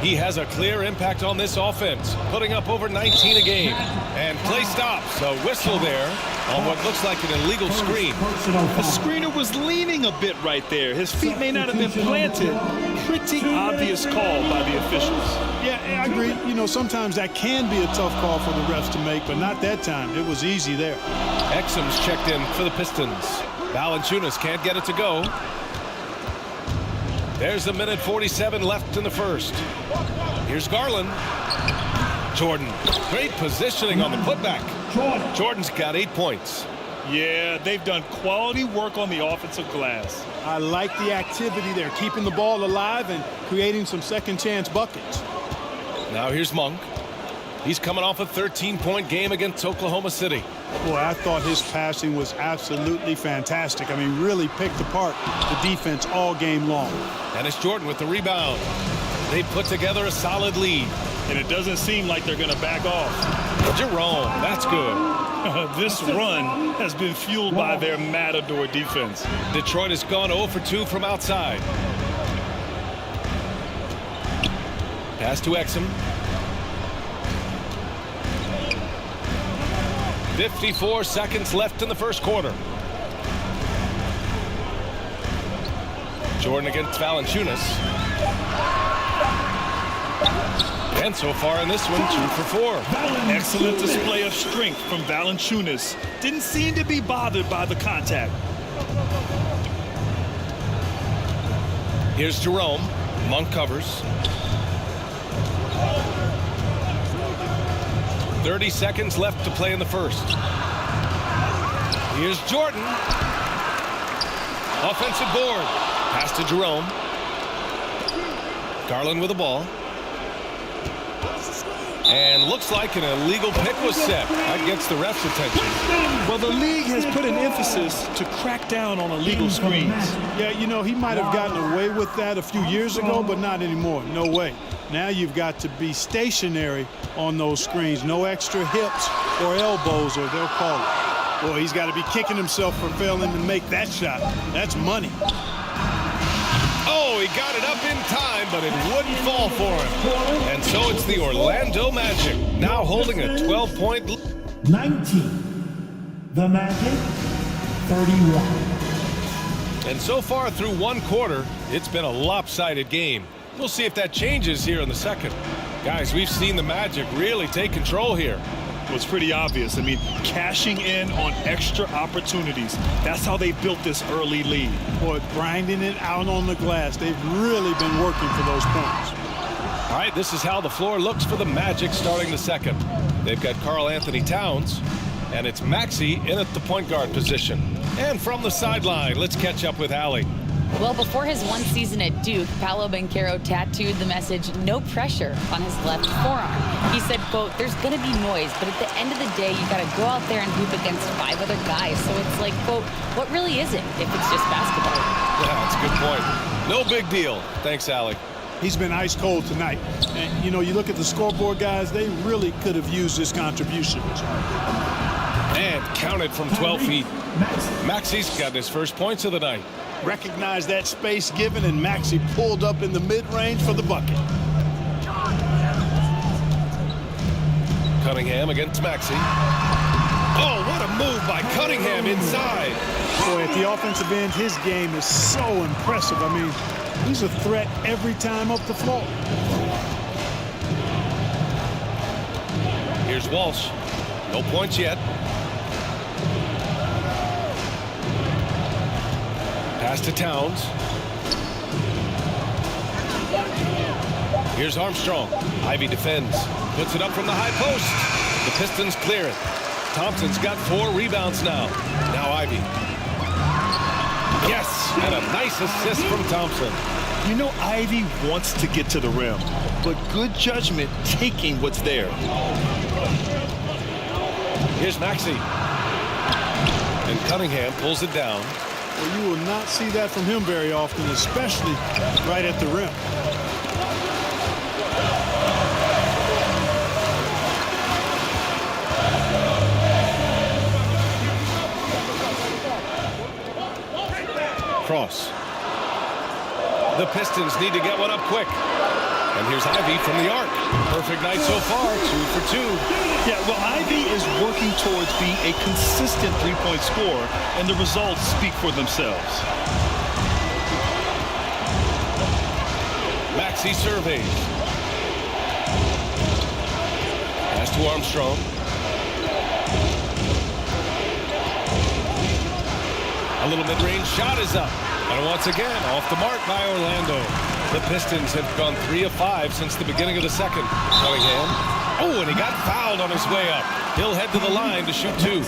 He has a clear impact on this offense, putting up over 19 a game. And play stops. A whistle there on what looks like an illegal screen. The screener was leaning a bit right there. His feet may not have been planted. Pretty obvious call by the officials. Yeah, I agree. You know, sometimes that can be a tough call for the refs to make, but not that time. It was easy there. Exum's checked in for the Pistons. Valanciunas can't get it to go. There's a minute 47 left in the first. Here's Garland. Jordan. Great positioning on the putback. Jordan's got 8 points. Yeah, they've done quality work on the offensive glass. I like the activity there, keeping the ball alive and creating some second chance buckets. Now here's Monk. He's coming off a 13-point game against Oklahoma City. Boy, I thought his passing was absolutely fantastic. I mean, really picked apart the defense all game long. And it's Jordan with the rebound. They put together a solid lead. And it doesn't seem like they're going to back off. Jerome, that's good. This run has been fueled by their Matador defense. Detroit has gone 0 for 2 from outside. Pass to Exum. 54 seconds left in the first quarter. Jordan against Valanciunas. And so far in this one, 2 for 4. Excellent display of strength from Valanciunas. Didn't seem to be bothered by the contact. Here's Jerome. Monk covers. 30 seconds left to play in the first. Here's Jordan. Offensive board. Pass to Jerome. Garland with the ball. And looks like an illegal pick was set. That gets the ref's attention. Well, the league has put an emphasis to crack down on illegal screens. Yeah, you know, he might have gotten away with that a few years ago, but not anymore. No way. Now you've got to be stationary on those screens. No extra hips or elbows, or they'll call it. Boy, he's got to be kicking himself for failing to make that shot. That's money. Oh, he got it up in time, but it wouldn't fall for him. And so it's the Orlando Magic, now holding a 12-point lead. 19. The Magic, 31. And so far through one quarter, it's been a lopsided game. We'll see if that changes here in the second. Guys, we've seen the Magic really take control here. Well, it's pretty obvious. I mean, cashing in on extra opportunities. That's how they built this early lead. Boy, grinding it out on the glass. They've really been working for those points. All right, this is how the floor looks for the Magic starting the second. They've got Karl Anthony Towns, and it's Maxey in at the point guard position. And from the sideline, let's catch up with Allie. Well, before his one season at Duke, Paolo Banchero tattooed the message, "No pressure," on his left forearm. He said, quote, "There's going to be noise, but at the end of the day, you got to go out there and hoop against 5 other guys." So it's like, quote, what really is it if it's just basketball? Yeah, that's a good point. No big deal. Thanks, Allie. He's been ice cold tonight. And, you know, you look at the scoreboard, guys, they really could have used his contributions. And counted from 12 feet. Maxey's got his first points of the night. Recognized that space given, and Maxey pulled up in the mid-range for the bucket. Cunningham against Maxey. Oh, what a move by Cunningham inside. Boy, at the offensive end, his game is so impressive. I mean, he's a threat every time up the floor. Here's Walsh. No points yet. Pass to Towns. Here's Armstrong. Ivy defends. Puts it up from the high post. The Pistons clear it. Thompson's got 4 rebounds now. Now Ivy. Yes, and a nice assist from Thompson. You know, Ivy wants to get to the rim, but good judgment taking what's there. Here's Maxey. And Cunningham pulls it down. Well, you will not see that from him very often, especially right at the rim. Cross. The Pistons need to get one up quick. And here's Ivy from the arc. Perfect night so far, 2 for 2. Yeah, well, Ivy is working towards being a consistent three-point scorer, and the results speak for themselves. Maxey surveys. Pass to Armstrong. A little mid-range shot is up. And once again, off the mark by Orlando. The Pistons have gone 3 of 5 since the beginning of the second. Cunningham. Oh, and he got fouled on his way up. He'll head to the line to shoot 2.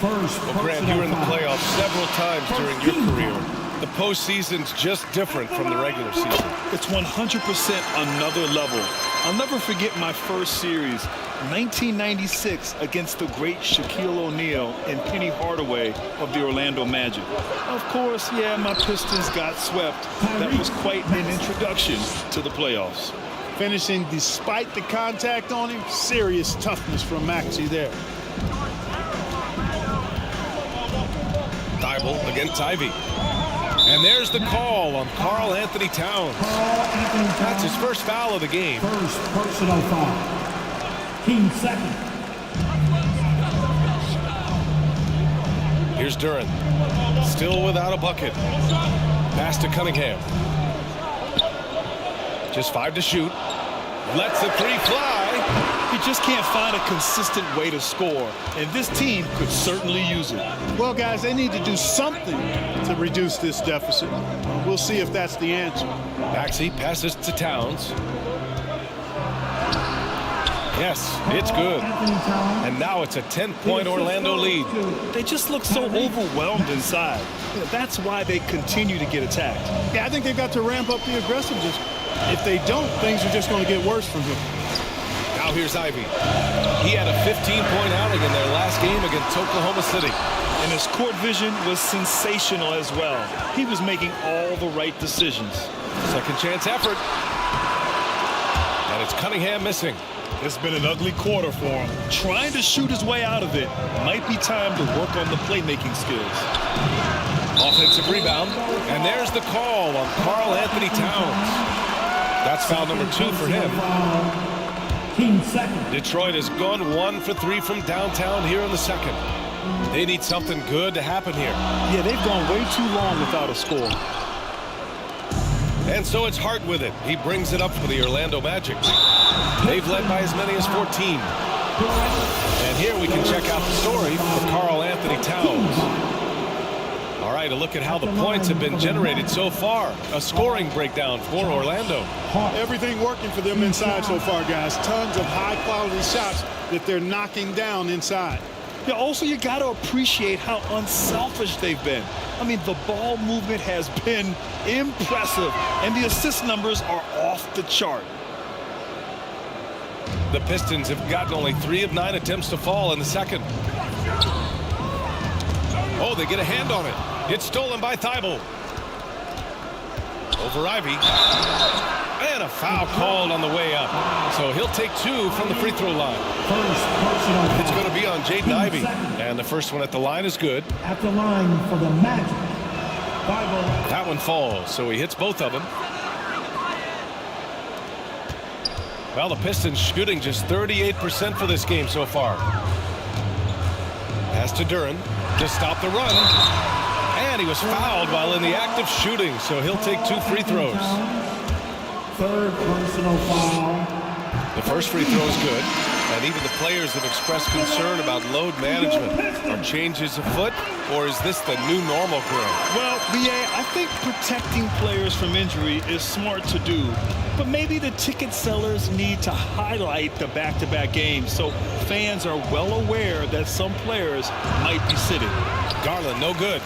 Well, Grant, you were in the playoffs several times during your career. The postseason's just different from the regular season. It's 100% another level. I'll never forget my first series, 1996, against the great Shaquille O'Neal and Penny Hardaway of the Orlando Magic. Of course, yeah, my Pistons got swept. That was quite an introduction to the playoffs. Finishing despite the contact on him, serious toughness from Maxey there. Thibault against Ivy. And there's the call on Karl Anthony Towns. That's his first foul of the game. First personal foul. Team second. Here's Duren. Still without a bucket. Pass to Cunningham. Just 5 to shoot. Lets the 3 fly. You just can't find a consistent way to score, and this team could certainly use it. Well, guys, they need to do something to reduce this deficit. We'll see if that's the answer. Maxey passes to Towns. Yes, it's good. And now it's a 10-point Orlando lead. They just look so overwhelmed inside. That's why they continue to get attacked. Yeah, I think they've got to ramp up the aggressiveness. If they don't, things are just going to get worse from here. Now here's Ivy. He had a 15-point outing in their last game against Oklahoma City. And his court vision was sensational as well. He was making all the right decisions. Second chance effort. And it's Cunningham missing. It's been an ugly quarter for him. Trying to shoot his way out of it. Might be time to work on the playmaking skills. Offensive rebound. And there's the call on Karl Anthony Towns. That's foul number 2 for him. Team second. Detroit has gone 1 for 3 from downtown here in the second. They need something good to happen here. Yeah, they've gone way too long without a score. And so it's Hart with it. He brings it up for the Orlando Magic. They've led by as many as 14. And here we can check out the story for Karl Anthony Towns. All right, a look at how the points have been generated so far. A scoring breakdown for Orlando. Everything working for them inside so far, guys. Tons of high-quality shots that they're knocking down inside. Yeah, also, you got to appreciate how unselfish they've been. I mean, the ball movement has been impressive, and the assist numbers are off the chart. The Pistons have gotten only 3 of 9 attempts to fall in the second. Oh, they get a hand on it. It's stolen by Thibault. Over Ivy. And a foul called on the way up. So he'll take 2 from the free throw line. It's going to be on Jaden Ivey. And the first one at the line is good. At the line for the Magic. That one falls, so he hits both of them. Well, the Pistons shooting just 38% for this game so far. Pass to Duren to stop the run. And he was fouled while in the act of shooting, so he'll take 2 free throws. Third personal foul. The first free throw is good, and even the players have expressed concern about load management. Are changes afoot, or is this the new normal, Greg? Well, B.A., I think protecting players from injury is smart to do, but maybe the ticket sellers need to highlight the back-to-back games so fans are well aware that some players might be sitting. Garland, no good.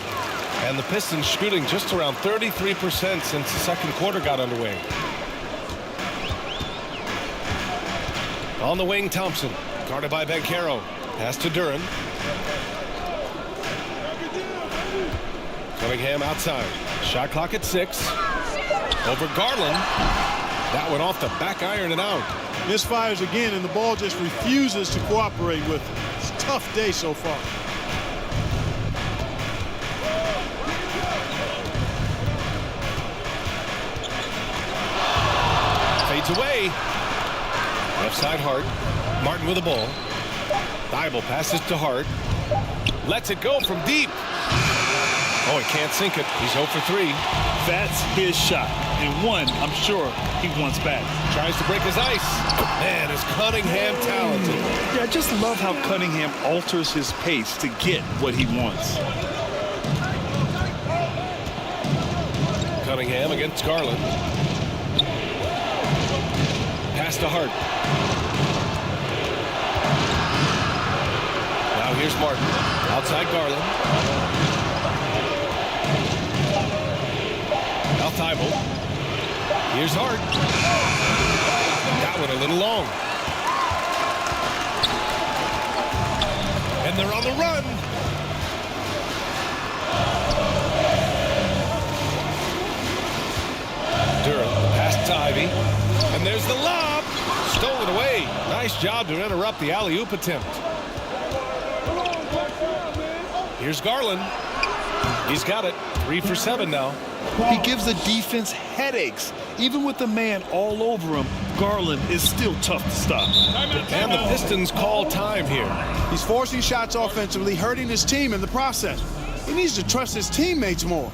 And the Pistons shooting just around 33% since the second quarter got underway. On the wing, Thompson, guarded by Banchero. Pass to Duren. Cunningham outside. Shot clock at 6. Over Garland. That went off the back iron and out. Misfires again, and the ball just refuses to cooperate with it. It's a tough day so far. Fades away. Left side Hart. Martin with the ball. Thibault passes to Hart. Lets it go from deep. Oh, he can't sink it. He's 0 for 3. That's his shot, and one I'm sure he wants back. Tries to break his ice. Man, is Cunningham talented. Yeah, I just love how Cunningham alters his pace to get what he wants. Cunningham against Garland. Pass to Hart. Now here's Martin. Outside Garland. Now Thibault. Here's Hart. That one a little long. And they're on the run. Duren, pass to Ivy. And there's the lob. Stolen away. Nice job to interrupt the alley-oop attempt. Here's Garland. He's got it. 3 for 7 now. He gives the defense headaches. Even with the man all over him, Garland is still tough to stop. And the Pistons call time here. He's forcing shots offensively, hurting his team in the process. He needs to trust his teammates more.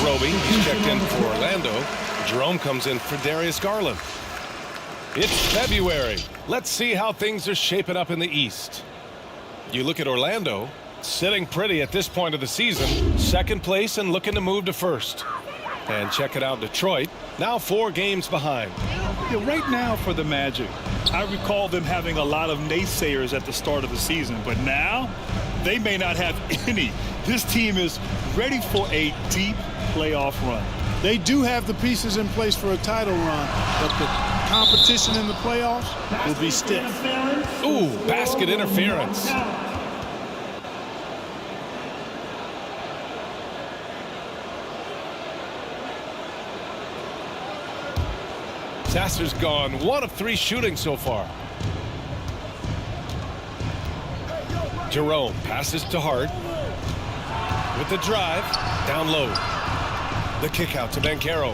Roby, he's checked in for Orlando. Jerome comes in for Darius Garland. It's February. Let's see how things are shaping up in the East. You look at Orlando, sitting pretty at this point of the season, second place and looking to move to first. And check it out, Detroit, now 4 games behind. Yeah, right now for the Magic, I recall them having a lot of naysayers at the start of the season, but now they may not have any. This team is ready for a deep playoff run. They do have the pieces in place for a title run, but the competition in the playoffs will be stiff. Ooh, basket interference. Sasser's gone 1 of 3 shooting so far. Jerome passes to Hart. With the drive, down low. The kick out to Banchero.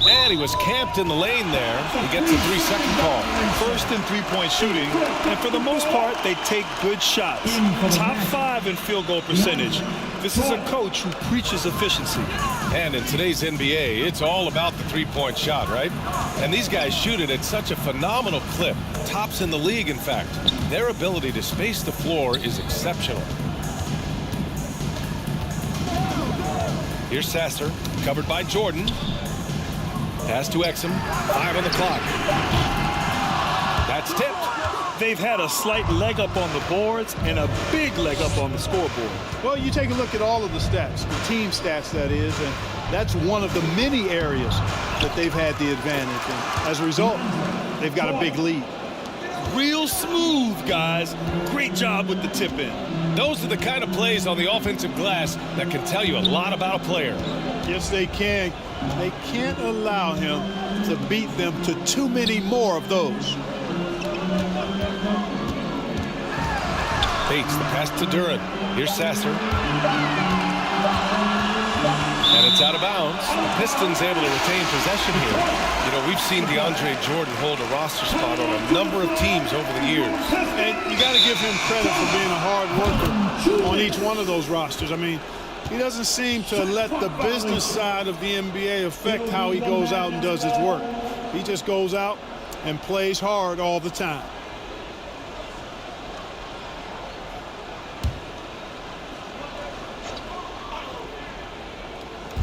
And he was camped in the lane there. He gets a 3-second call. First and 3-point shooting, and for the most part, they take good shots. Top 5 in field goal percentage. This is a coach who preaches efficiency. And in today's NBA, it's all about the 3-point shot, right? And these guys shoot it at such a phenomenal clip. Tops in the league, in fact. Their ability to space the floor is exceptional. Here's Sasser, covered by Jordan. Pass to Exum. 5 on the clock. That's tipped. They've had a slight leg up on the boards and a big leg up on the scoreboard. Well, you take a look at all of the stats, the team stats that is, and that's one of the many areas that they've had the advantage. And as a result, they've got a big lead. Real smooth, guys. Great job with the tip in. Those are the kind of plays on the offensive glass that can tell you a lot about a player. Yes, they can. They can't allow him to beat them to too many more of those. Bates, the pass to Duren. Here's Sasser. And it's out of bounds. The Pistons able to retain possession here. You know, we've seen DeAndre Jordan hold a roster spot on a number of teams over the years. And you got to give him credit for being a hard worker on each one of those rosters. I mean, He doesn't seem to let the business side of the NBA affect how he goes out and does his work. He just goes out and plays hard all the time.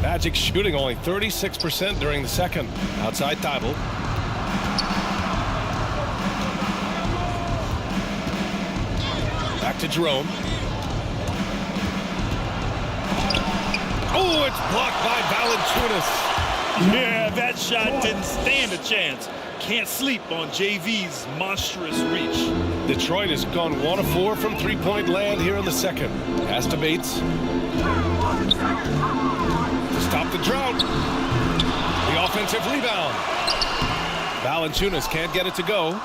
Magic shooting only 36% during the second. Outside Thibault. Back to Jerome. Oh, it's blocked by Valanciunas. Yeah, that shot didn't stand a chance. Can't sleep on JV's monstrous reach. Detroit has gone 1 of 4 from three-point land here in the second. Pass to Bates. To stop the drought. The offensive rebound. Valanciunas can't get it to go.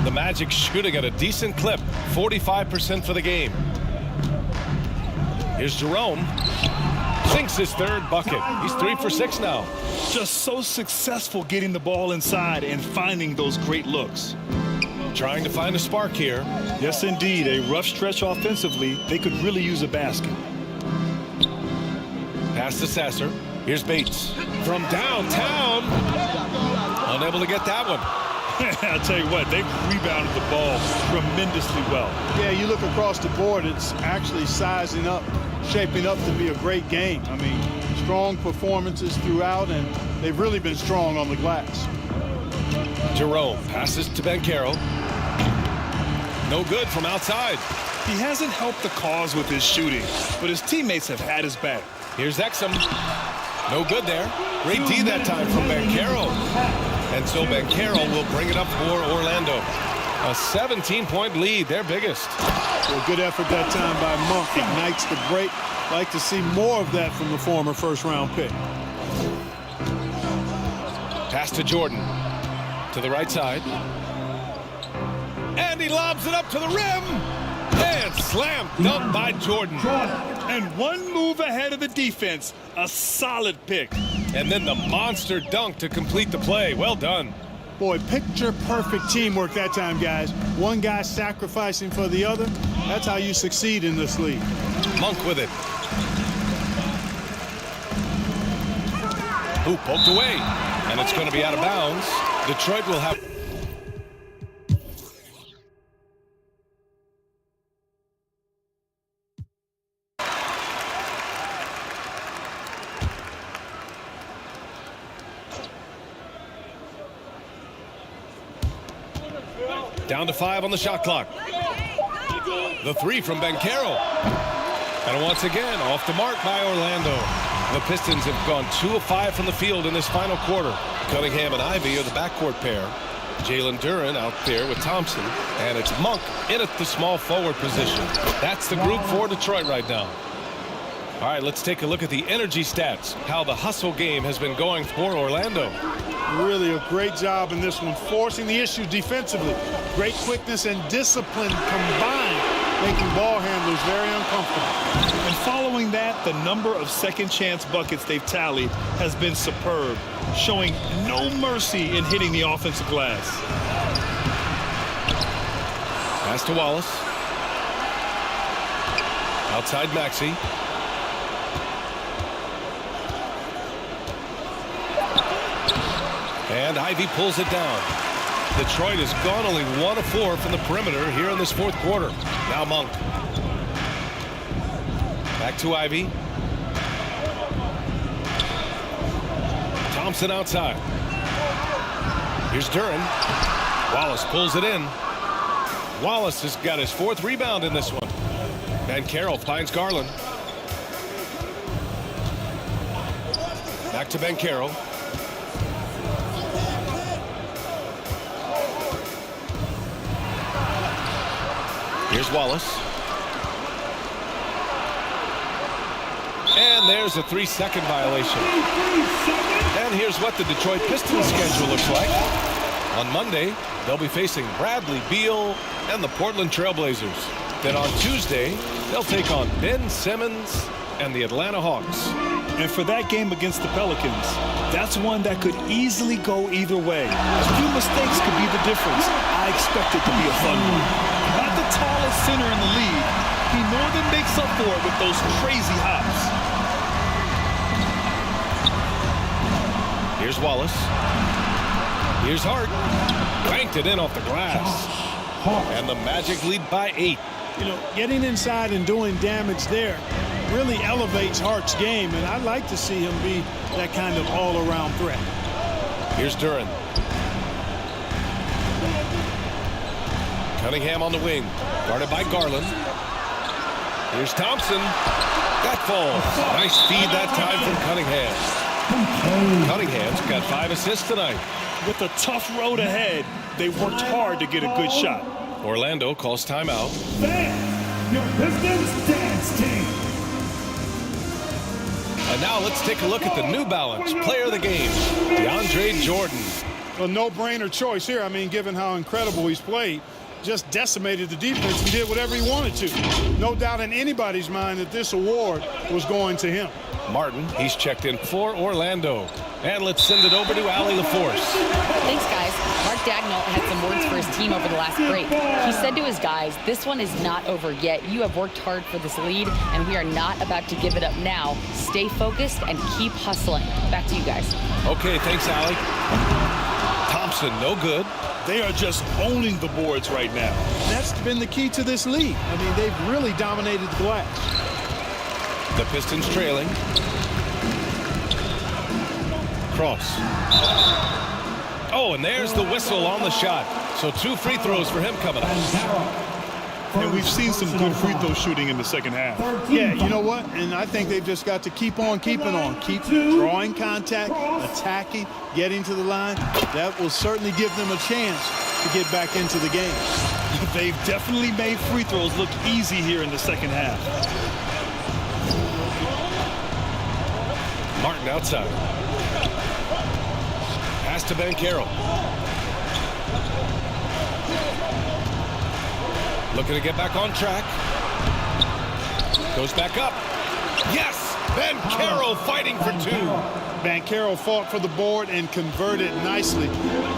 The Magic shooting at a decent clip. 45% for the game. Here's Jerome. Sinks his third bucket. He's 3 for 6 now. Just so successful getting the ball inside and finding those great looks. Trying to find a spark here. Yes, indeed. A rough stretch offensively. They could really use a basket. Pass to Sasser. Here's Bates. From downtown. Unable to get that one. I'll tell you what, they've rebounded the ball tremendously well. Yeah, you look across the board, it's actually sizing up, shaping up to be a great game. I mean, strong performances throughout, and they've really been strong on the glass. Jerome passes to Banchero. No good from outside. He hasn't helped the cause with his shooting, but his teammates have had his back. Here's Exum. No good there. Great D that time from Banchero. And so Banchero will bring it up for Orlando. A 17-point lead, their biggest. Well, good effort that time by Monk. Ignites the break. Like to see more of that from the former first-round pick. Pass to Jordan. To the right side. And he lobs it up to the rim. And slam dunk by Jordan. And one move ahead of the defense. A solid pick. And then the monster dunk to complete the play. Well done. Boy, picture-perfect teamwork that time, guys. One guy sacrificing for the other. That's how you succeed in this league. Monk with it. Ooh, poked away. And it's going to be out of bounds. Detroit will have... Down to 5 on the shot clock. The three from Banchero. And once again, off the mark by Orlando. The Pistons have gone 2 of 5 from the field in this final quarter. Cunningham and Ivy are the backcourt pair. Jalen Duren out there with Thompson. And it's Monk in at the small forward position. That's the group for Detroit right now. All right, let's take a look at the energy stats. How the hustle game has been going for Orlando. Really a great job in this one, forcing the issues defensively. Great quickness and discipline combined, making ball handlers very uncomfortable. And following that, the number of second chance buckets they've tallied has been superb, showing no mercy in hitting the offensive glass. Pass to Wallace. Outside Maxey. And Ivy pulls it down. Detroit has gone only 1 of 4 from the perimeter here in this fourth quarter. Now Monk. Back to Ivy. Thompson outside. Here's Duren. Wallace pulls it in. Wallace has got his 4th rebound in this one. Banchero finds Garland. Back to Banchero. Here's Wallace. And there's a 3-second violation. And here's what the Detroit Pistons schedule looks like. On Monday, they'll be facing Bradley Beal and the Portland Trailblazers. Then on Tuesday, they'll take on Ben Simmons and the Atlanta Hawks. And for that game against the Pelicans, that's one that could easily go either way. A few mistakes could be the difference. I expect it to be a fun one. Not the tallest center in the league, he more than makes up for it with those crazy hops. Wallace. Here's Hart. Banked it in off the glass. And the Magic lead by 8. You know, getting inside and doing damage there really elevates Hart's game, and I'd like to see him be that kind of all-around threat. Here's Duren. Cunningham on the wing, guarded by Garland. Here's Thompson. That falls. Nice feed that time from Cunningham. Cunningham's got 5 assists tonight. With a tough road ahead, they worked hard to get a good shot. Orlando calls timeout. Your Pistons dance team. And now let's take a look at the New Balance player of the game, DeAndre Jordan. A no-brainer choice here. I mean, given how incredible he's played, just decimated the defense and did whatever he wanted to. No doubt in anybody's mind that this award was going to him. Martin, he's checked in for Orlando. And let's send it over to Allie LaForce. Thanks, guys. Mark Dagnall had some words for his team over the last break. He said to his guys, this one is not over yet. You have worked hard for this lead, and we are not about to give it up now. Stay focused and keep hustling. Back to you guys. Okay, thanks, Allie. Thompson, no good. They are just owning the boards right now. That's been the key to this league. I mean, they've really dominated the glass. The Pistons trailing. Cross. Oh, and there's the whistle on the shot. So 2 free throws for him coming up. And we've seen some good free throw shooting in the second half. Yeah, you know what? And I think they've just got to keep on keeping on. Keep drawing contact, attacking, getting to the line. That will certainly give them a chance to get back into the game. They've definitely made free throws look easy here in the second half. Martin outside. Pass to Banchero. Looking to get back on track. Goes back up. Yes! Banchero fighting for 2. Banchero fought for the board and converted nicely.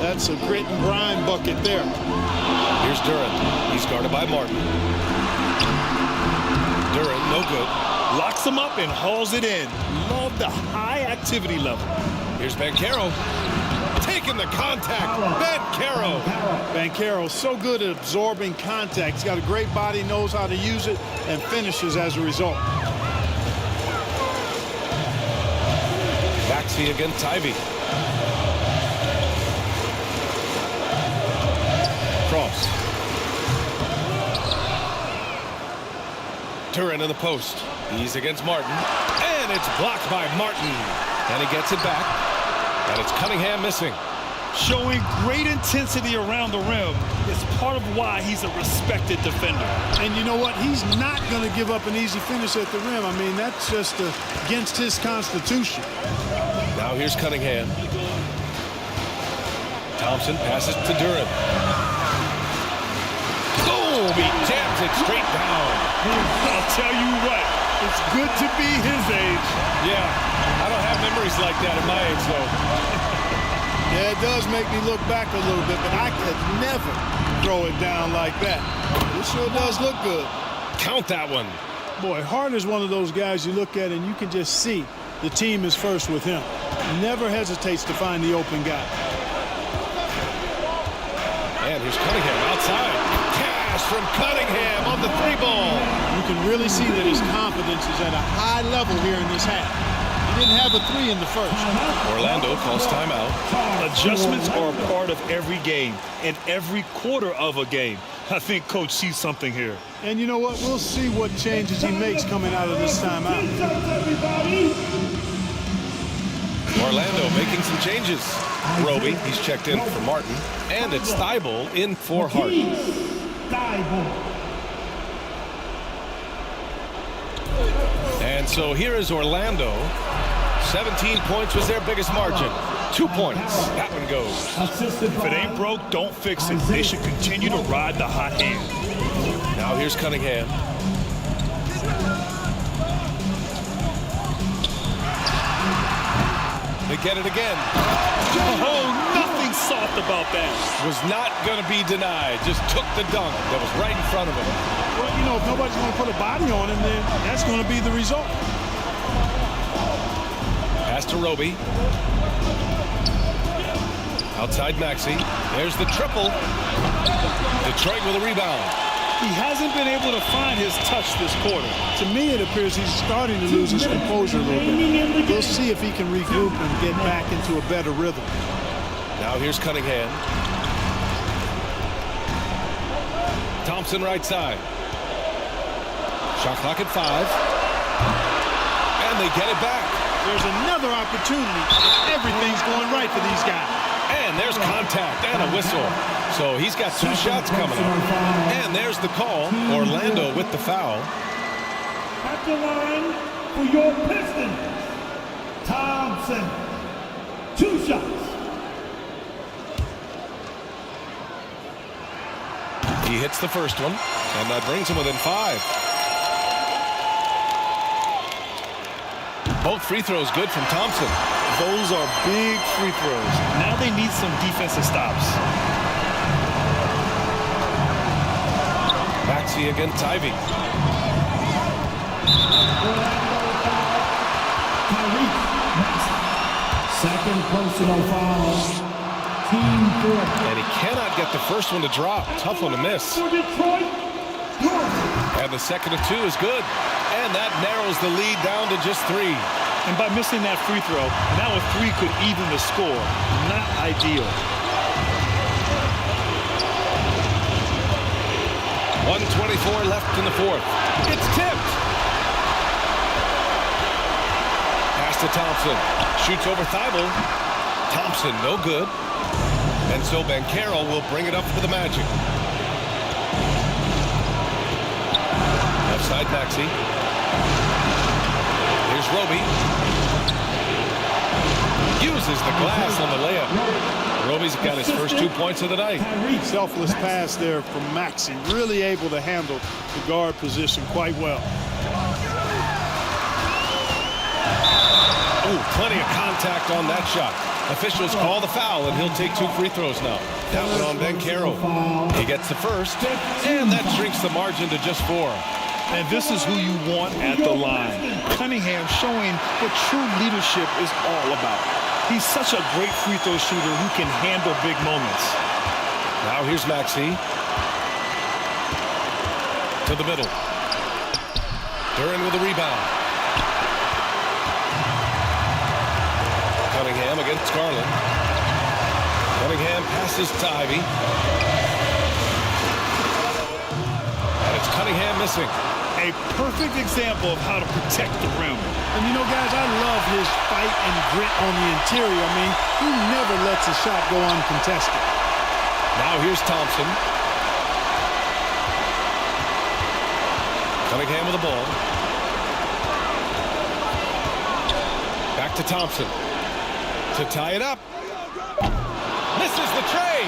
That's a grit and grind bucket there. Here's Duren. He's guarded by Martin. Duren, no good. Locks him up and hauls it in. Love the high activity level. Here's Banchero. Taking the contact. Banchero. Banchero so good at absorbing contact. He's got a great body, knows how to use it, and finishes as a result. Baxi against Ivy. Cross. Duren in the post. He's against Martin. And it's blocked by Martin. And he gets it back. And it's Cunningham missing. Showing great intensity around the rim is part of why he's a respected defender. And you know what? He's not going to give up an easy finish at the rim. I mean, that's just against his constitution. Now here's Cunningham. Thompson passes to Duren. Boom! He jams it straight down. I'll tell you what, it's good to be his age. Yeah, I don't have memories like that at my age, though. Yeah, it does make me look back a little bit, but I could never throw it down like that. It sure does look good. Count that one. Boy, Hart is one of those guys you look at and you can just see the team is first with him. Never hesitates to find the open guy. And here's Cunningham outside. Cash from Cunningham on the 3-ball. You can really see that his confidence is at a high level here in this half. He didn't have a 3 in the first. Orlando calls timeout. Adjustments are a part of every game and every quarter of a game. I think Coach sees something here. And you know what? We'll see what changes he makes coming out of this timeout. Orlando making some changes. Roby, he's checked in for Martin. And it's Thibault in for Hart. And so here is Orlando. 17 points was their biggest margin. 2 points. That one goes. If it ain't broke, don't fix it. They should continue to ride the hot hand. Now here's Cunningham. They get it again. Oh, nothing soft about that. Was not going to be denied. Just took the dunk that was right in front of him. Well, you know, if nobody's going to put a body on him, then that's going to be the result. Pass to Roby. Outside Maxey. There's the triple. Detroit with a rebound. He hasn't been able to find his touch this quarter. To me, it appears he's starting to lose his composure a little bit. We'll see if he can regroup and get back into a better rhythm. Now here's Cunningham. Thompson right side. Shot clock at 5. And they get it back. There's another opportunity. Everything's going right for these guys. And there's contact and a whistle. So he's got 2 shots coming up. And there's the call. Orlando with the foul. At the line for your Pistons, Thompson. 2 shots. He hits the first one, and that brings him within 5. Both free throws good from Thompson. Those are big free throws. Now they need some defensive stops. Maxey against Ivy. Second personal foul. And he cannot get the first one to drop. Tough one to miss. And the second of 2 is good. And that narrows the lead down to just 3. And by missing that free throw, now a 3 could even the score. Not ideal. 1:24 left in the 4th. It's tipped. Pass to Thompson. Shoots over Thibault. Thompson, no good. And so Banchero will bring it up for the Magic. Left side Maxey. Here's Roby. Uses the glass on the layup. Roby's got his first 2 points of the night. Selfless pass there from Maxey. Really able to handle the guard position quite well. Oh, plenty of contact on that shot. Officials call the foul, and he'll take 2 free throws now. That one on Banchero. He gets the first, and that shrinks the margin to just 4. And this is who you want at the line. Cunningham showing what true leadership is all about. He's such a great free throw shooter who can handle big moments. Now here's Maxey. To the middle. Duren with a rebound. Cunningham against Garland. Cunningham passes to Ivy. And it's Cunningham missing. A perfect example of how to protect the rim. And you know, guys, I love his fight and grit on the interior. I mean, he never lets a shot go uncontested. Now here's Thompson. Cunningham with the ball. Back to Thompson. To tie it up. Misses the tray.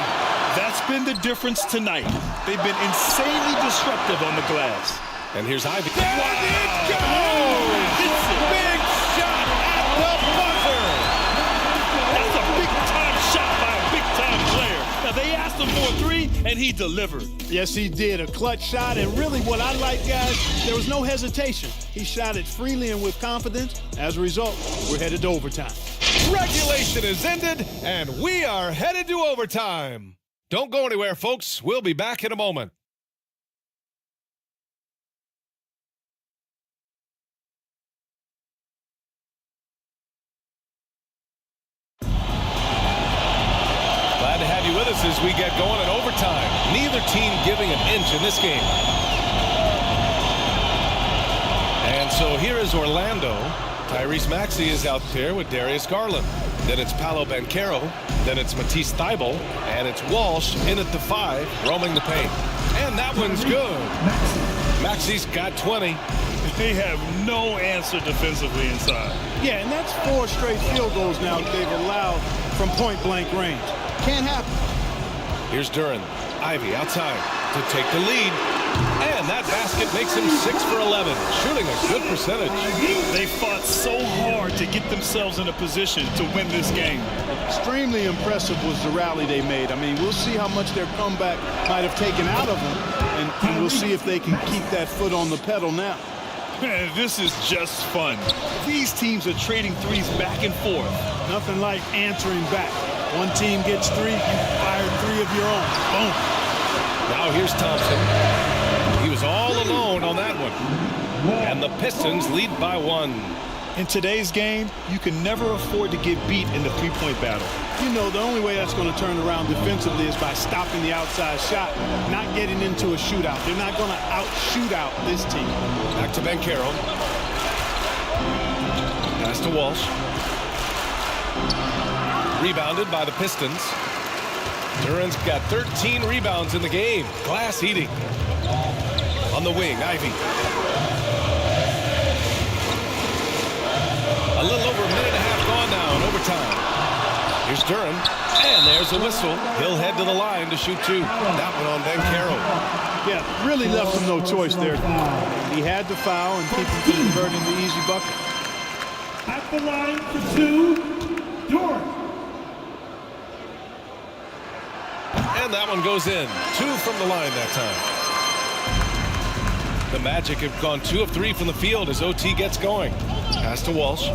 That's been the difference tonight. They've been insanely disruptive on the glass. And here's Ivy. There it goes! It's a big shot at the buzzer. That's a big-time shot by a big-time player. Now, they asked him for a 3, and he delivered. Yes, he did. A clutch shot. And really what I like, guys, there was no hesitation. He shot it freely and with confidence. As a result, we're headed to overtime. Regulation is ended, and we are headed to overtime. Don't go anywhere, folks. We'll be back in a moment. Glad to have you with us as we get going in overtime. Neither team giving an inch in this game. And so here is Orlando. Tyrese Maxey is out there with Darius Garland. Then it's Paolo Banchero. Then it's Matisse Thybulle. And it's Walsh in at the 5, roaming the paint. And that one's good. Maxey's got 20. They have no answer defensively inside. Yeah, and that's 4 straight field goals now that they've allowed from point-blank range. Can't happen. Here's Duren. Ivy outside to take the lead. And that basket makes him 6 for 11, shooting a good percentage. They fought so hard to get themselves in a position to win this game. Extremely impressive was the rally they made. I mean, we'll see how much their comeback might have taken out of them, and we'll see if they can keep that foot on the pedal now. Man, this is just fun. These teams are trading threes back and forth. Nothing like answering back. One team gets 3, you fire 3 of your own. Boom. Now here's Thompson. He was all alone on that one. And the Pistons lead by 1. In today's game, you can never afford to get beat in the three-point battle. You know, the only way that's going to turn around defensively is by stopping the outside shot, not getting into a shootout. They're not going to out-shoot out this team. Back to Banchero. Pass to Walsh. Rebounded by the Pistons. Duran's got 13 rebounds in the game. Glass eating. On the wing, Ivey. A little over a minute and a half gone now in overtime. Here's Duran, and there's a whistle. He'll head to the line to shoot 2. That one on Banchero. Yeah, really left him no choice there. He had to foul and keep him from converting the easy bucket. At the line for 2, Duran. And that one goes in. 2 from the line that time. The Magic have gone 2 of 3 from the field as OT gets going. Pass to Walsh.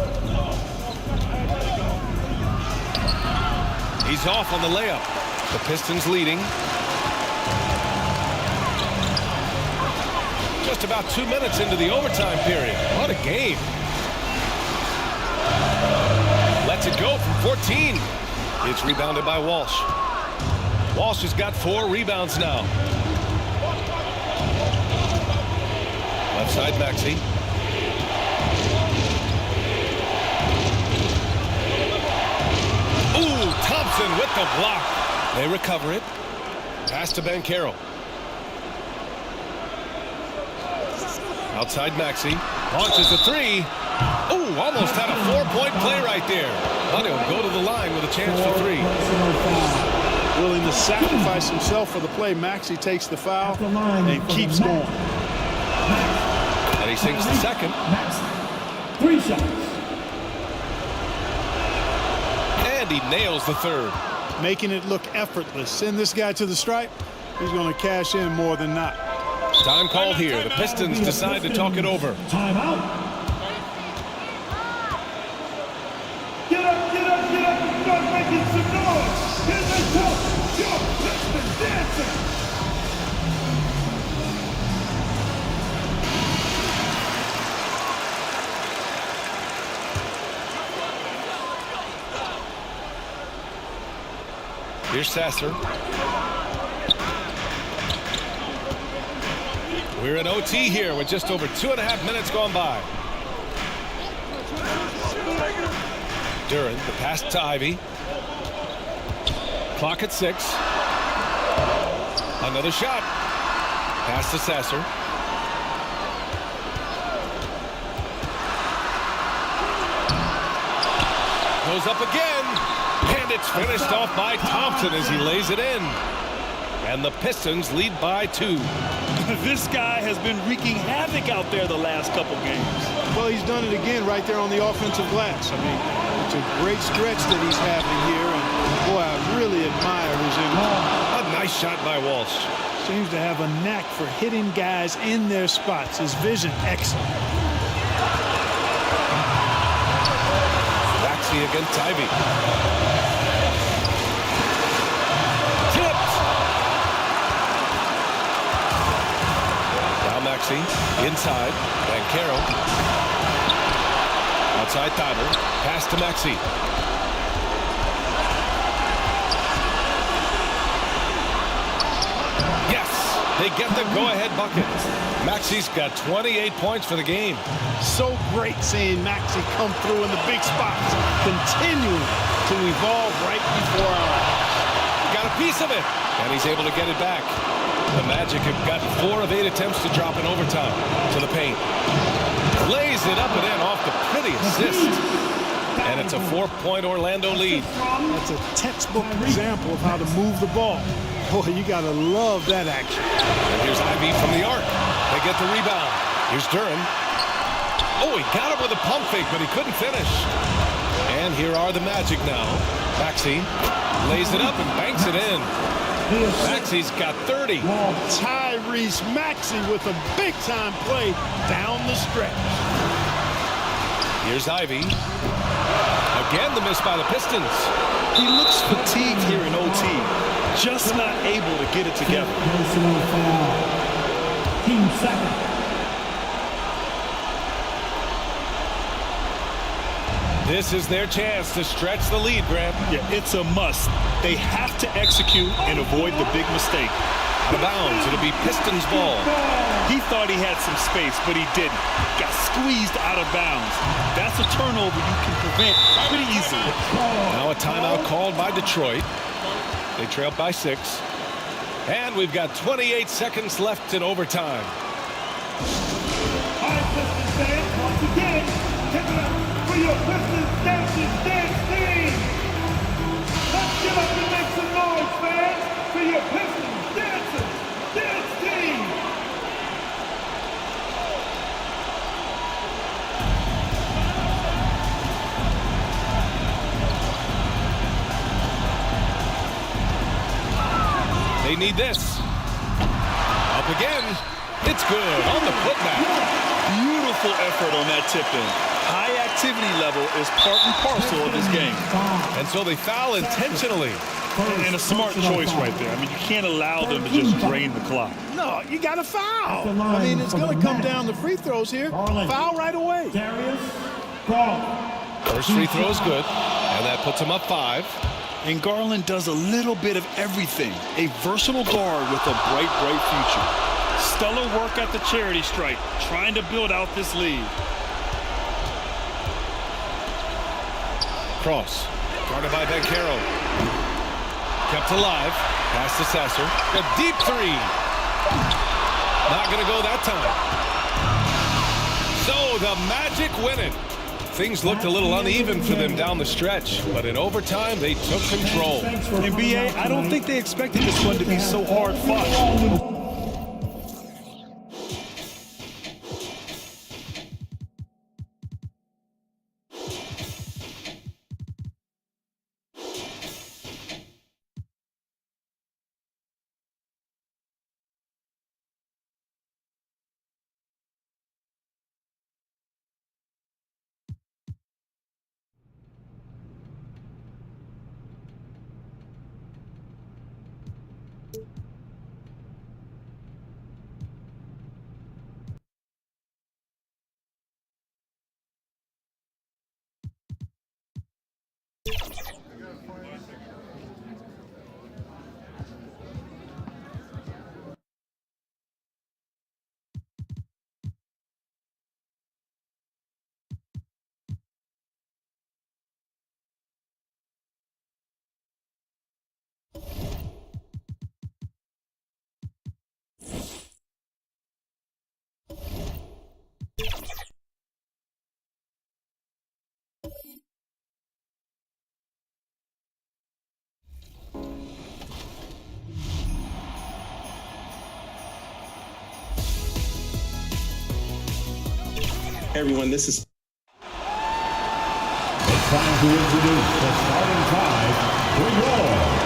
He's off on the layup. The Pistons leading. Just about 2 minutes into the overtime period. What a game. Lets it go from 14. It's rebounded by Walsh. Walsh has got 4 rebounds now. Left side, Maxey. Ooh, Thompson with the block. They recover it. Pass to Banchero. Outside Maxey. Launches a 3. Ooh, almost had a 4-point play right there. But he'll go to the line with a chance for 3. Willing to sacrifice himself for the play. Maxey takes the foul and keeps going. And he sinks the second. 3 shots. And he nails the third. Making it look effortless. Send this guy to the stripe. He's going to cash in more than not. Time called here. The Pistons decide to talk it over. Timeout. Get up, get up, get up and start making some noise. Here they come. Yo, Pistons dancing. Here's Sasser. We're in OT here with just over 2.5 minutes gone by. Duran, the pass to Ivey. Clock at 6. Another shot. Pass to Sasser. Goes up again. And it's finished off by Thompson as he lays it in. And the Pistons lead by 2. This guy has been wreaking havoc out there the last couple games. Well, he's done it again right there on the offensive glass. I mean, it's a great stretch that he's having here. And, boy, I really admire his A nice shot by Walsh. Seems to have a knack for hitting guys in their spots. His vision, excellent. Maxey against Ivey. Maxey inside. Banchero. Outside Tyler. Pass to Maxey. Yes! They get the go-ahead bucket. Maxey's got 28 points for the game. So great seeing Maxey come through in the big spots. Continuing to evolve right before our eyes. Got a piece of it. And he's able to get it back. The Magic have gotten 4 of 8 attempts to drop in overtime to the paint. Lays it up and in off the pretty assist. And it's a 4-point Orlando lead. That's a textbook example of how to move the ball. Boy, you got to love that action. And here's Ivey from the arc. They get the rebound. Here's Duran. Oh, he got it with a pump fake, but he couldn't finish. And here are the Magic now. Maxey lays it up and banks it in. Maxey's got 30. Tyrese Maxey with a big-time play down the stretch. Here's Ivey. Again, the miss by the Pistons. He looks fatigued here in OT, just not able to get it together. Personal foul. Team second. This is their chance to stretch the lead, Grant. Yeah, it's a must. They have to execute and avoid the big mistake. Out of bounds, it'll be Pistons ball. He thought he had some space, but he didn't. Got squeezed out of bounds. That's a turnover you can prevent pretty easily. Now a timeout called by Detroit. They trail by 6. And we've got 28 seconds left in overtime. All right, Pistons fans, once again, give it up for your Pistons Dancing Dance team. Let's get up and make some noise, fans, for your Pistons Dancing Dance team. They need this. Up again. It's good on the putback. Beautiful effort on that tip-in. High activity level is part and parcel of this game. And so they foul intentionally. And a smart choice right there. I mean, you can't allow them to just drain the clock. No, you got to foul. I mean, it's going to come down to free throws here. Foul right away. Darius Garland. First free throw is good. And that puts him up 5. And Garland does a little bit of everything. A versatile guard with a bright, bright future. Stellar work at the charity stripe, trying to build out this lead. Cross. Guarded by Banchero. Kept alive. Pass to Sasser. A deep 3. Not going to go that time. So the Magic win it. Things looked a little uneven for them down the stretch, but in overtime, they took control. And BA, I don't think they expected this one to be so hard fought. Everyone, this is. It's time to introduce the starting 5 for your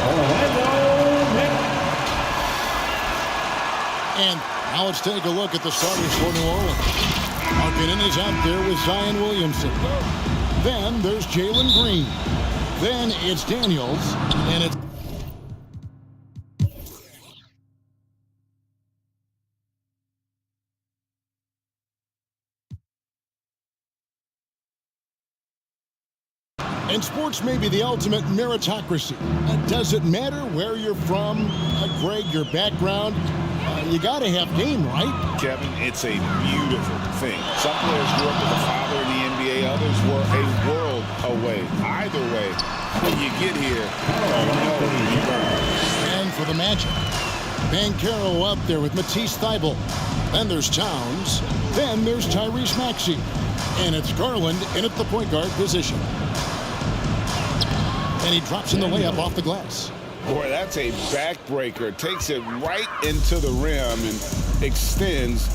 Orlando Magic. And now let's take a look at the starters for New Orleans. Markkanen is out there with Zion Williamson. Then there's Jalen Green. Then it's Daniels, and it's and sports may be the ultimate meritocracy. Does it matter where you're from, Greg, your background? You got to have game, right? Kevin, it's a beautiful thing. Some players grew up with a father in the NBA, others were a world away. Either way, when you get here, you know you earn. And for the Magic, Banchero up there with Matisse Thybulle. Then there's Towns. Then there's Tyrese Maxey. And it's Garland in at the point guard position. And he drops in the layup off the glass. Boy, that's a backbreaker. Takes it right into the rim and extends.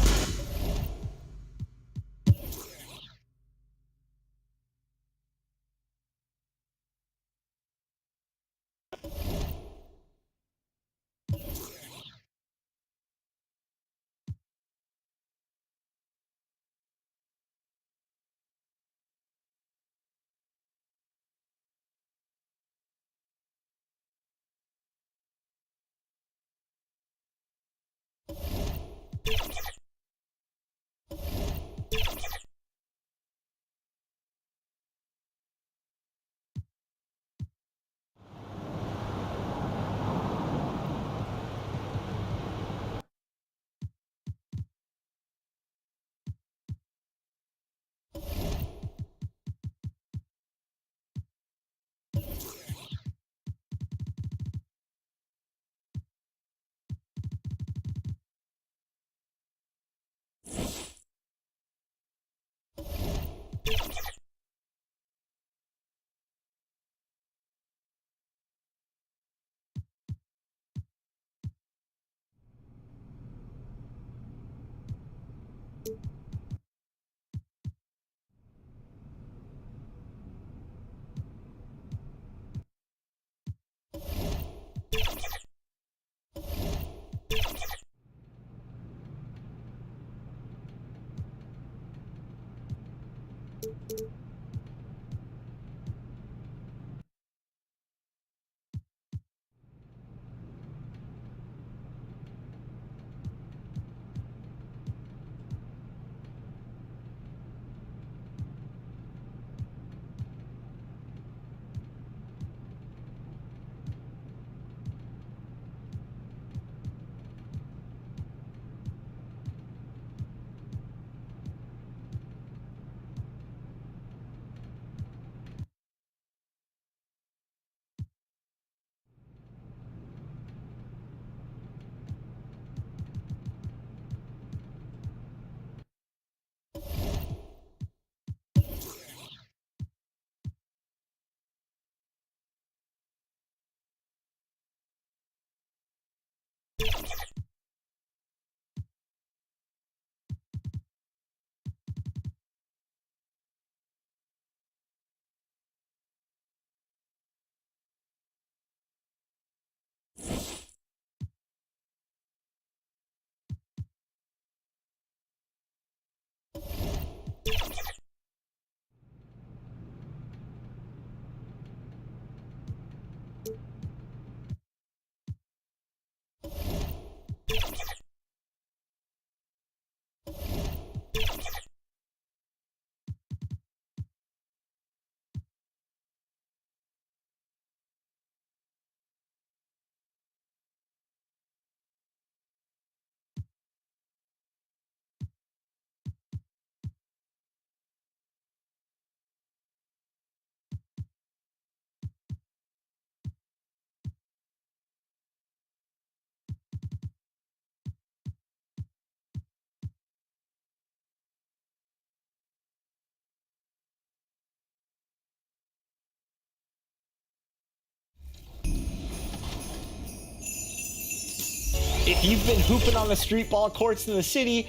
If you've been hooping on the street ball courts in the city,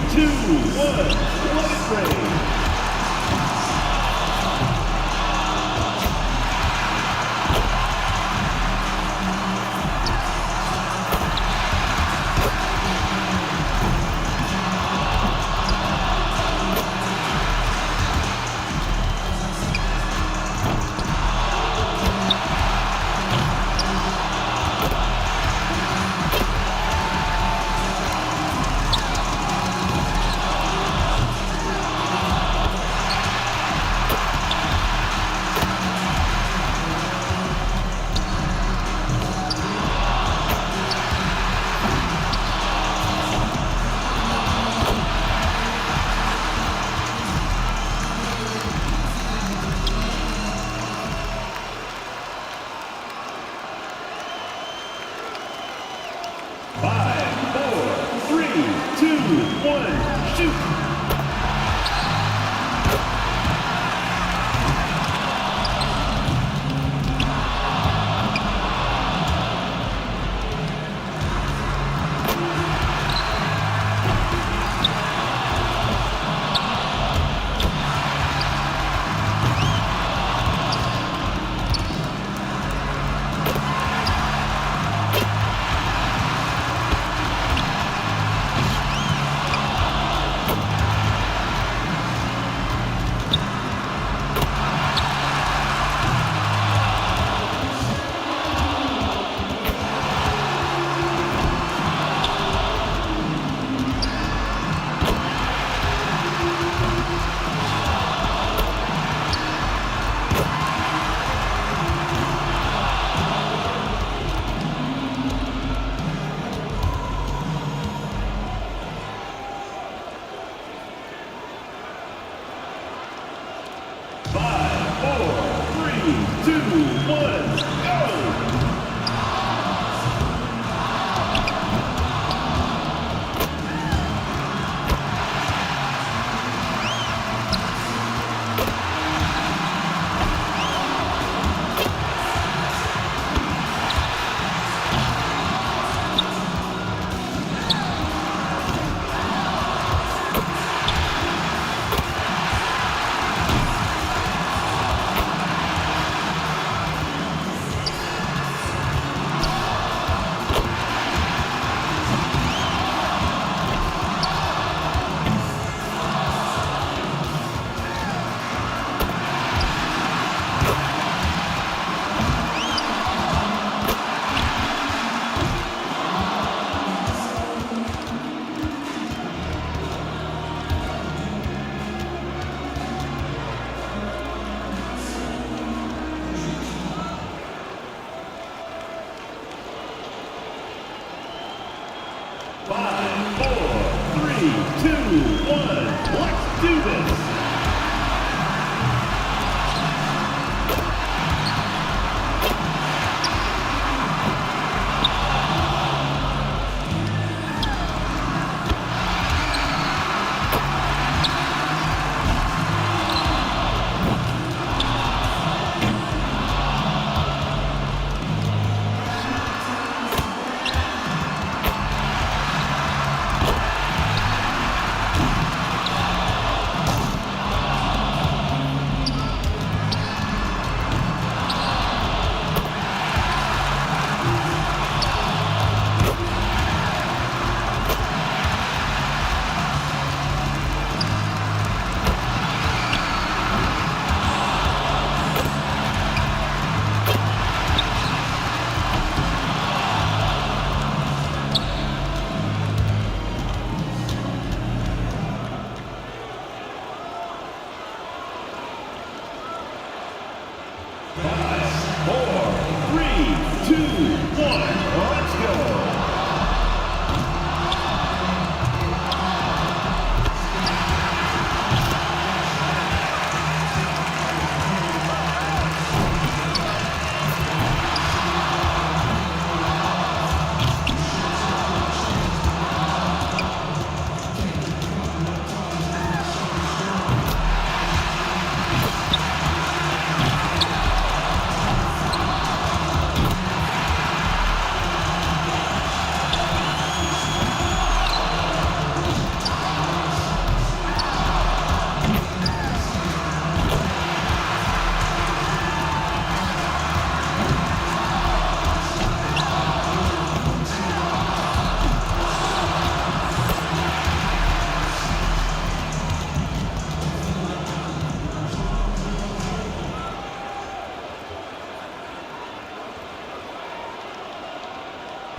2-1, let it rain.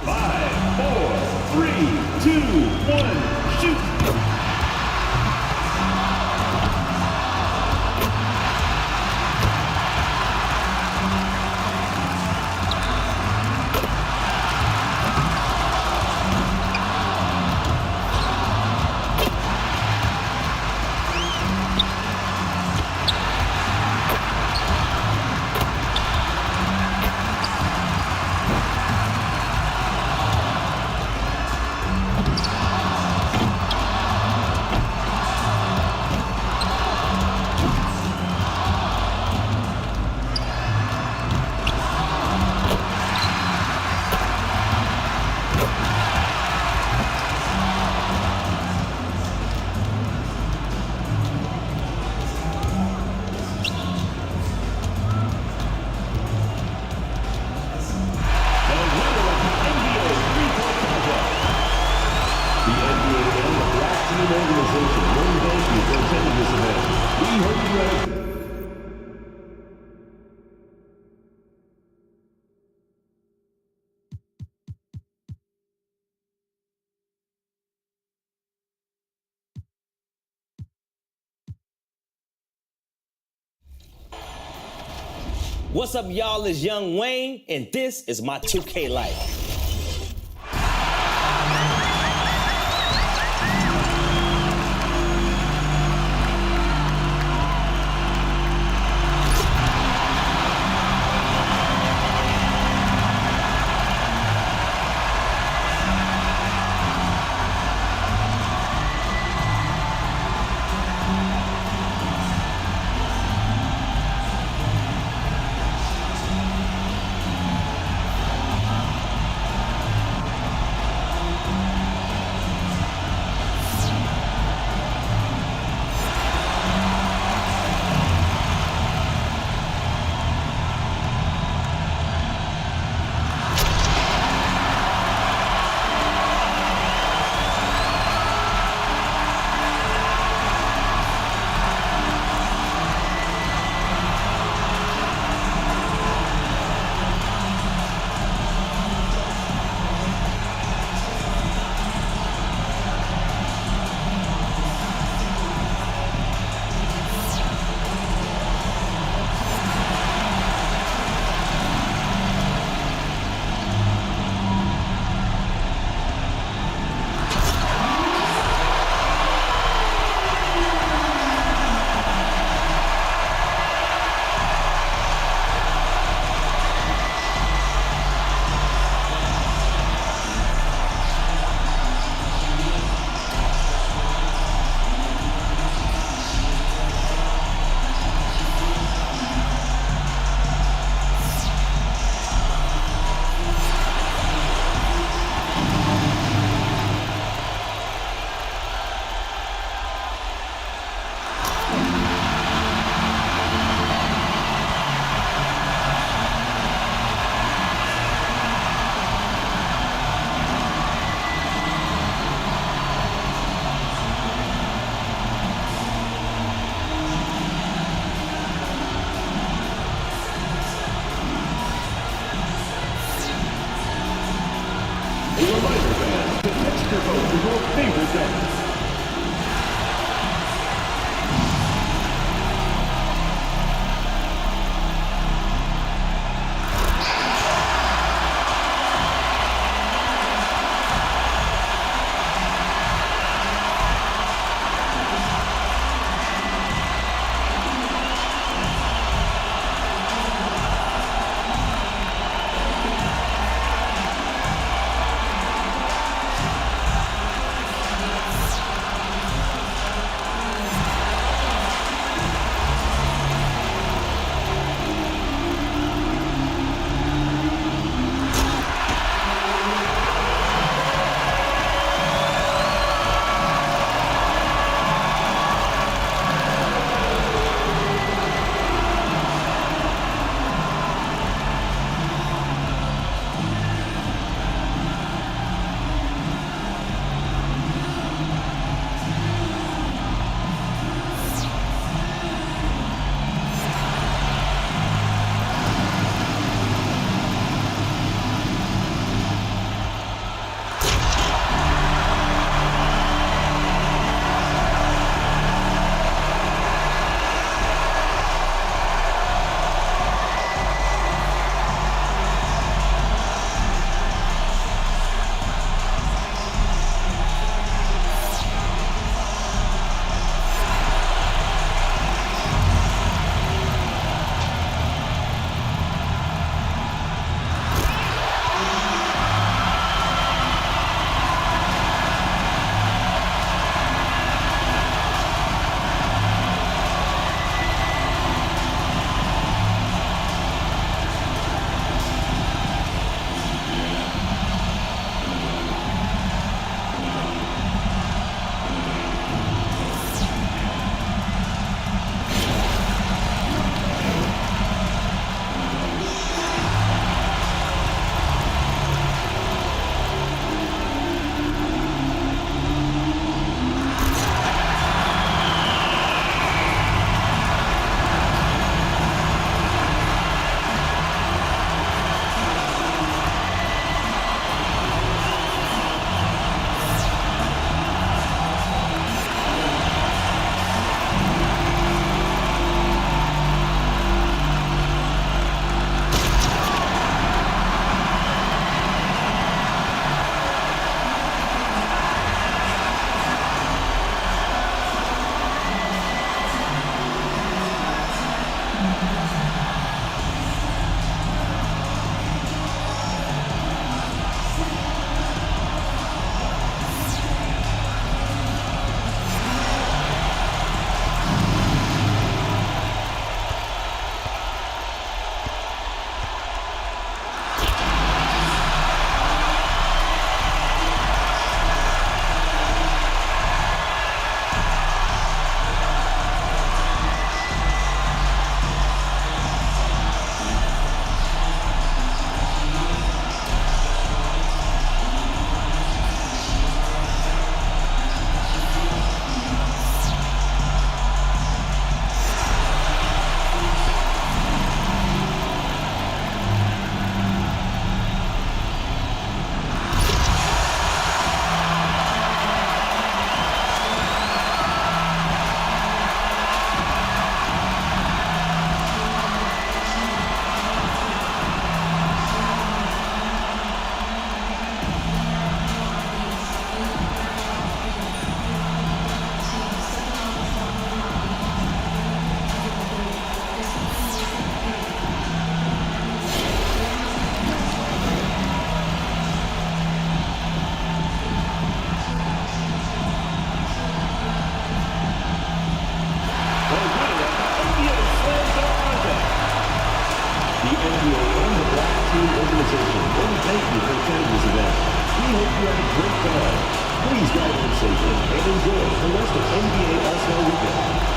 5, 4, 3, 2, 1, shoot! What's up, y'all? It's Young Wayne, and this is my 2K life. organization, and thank you for attending this event. We hope you have a great time. Please drive in safely and enjoy the rest of NBA All-Star Weekend.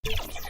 You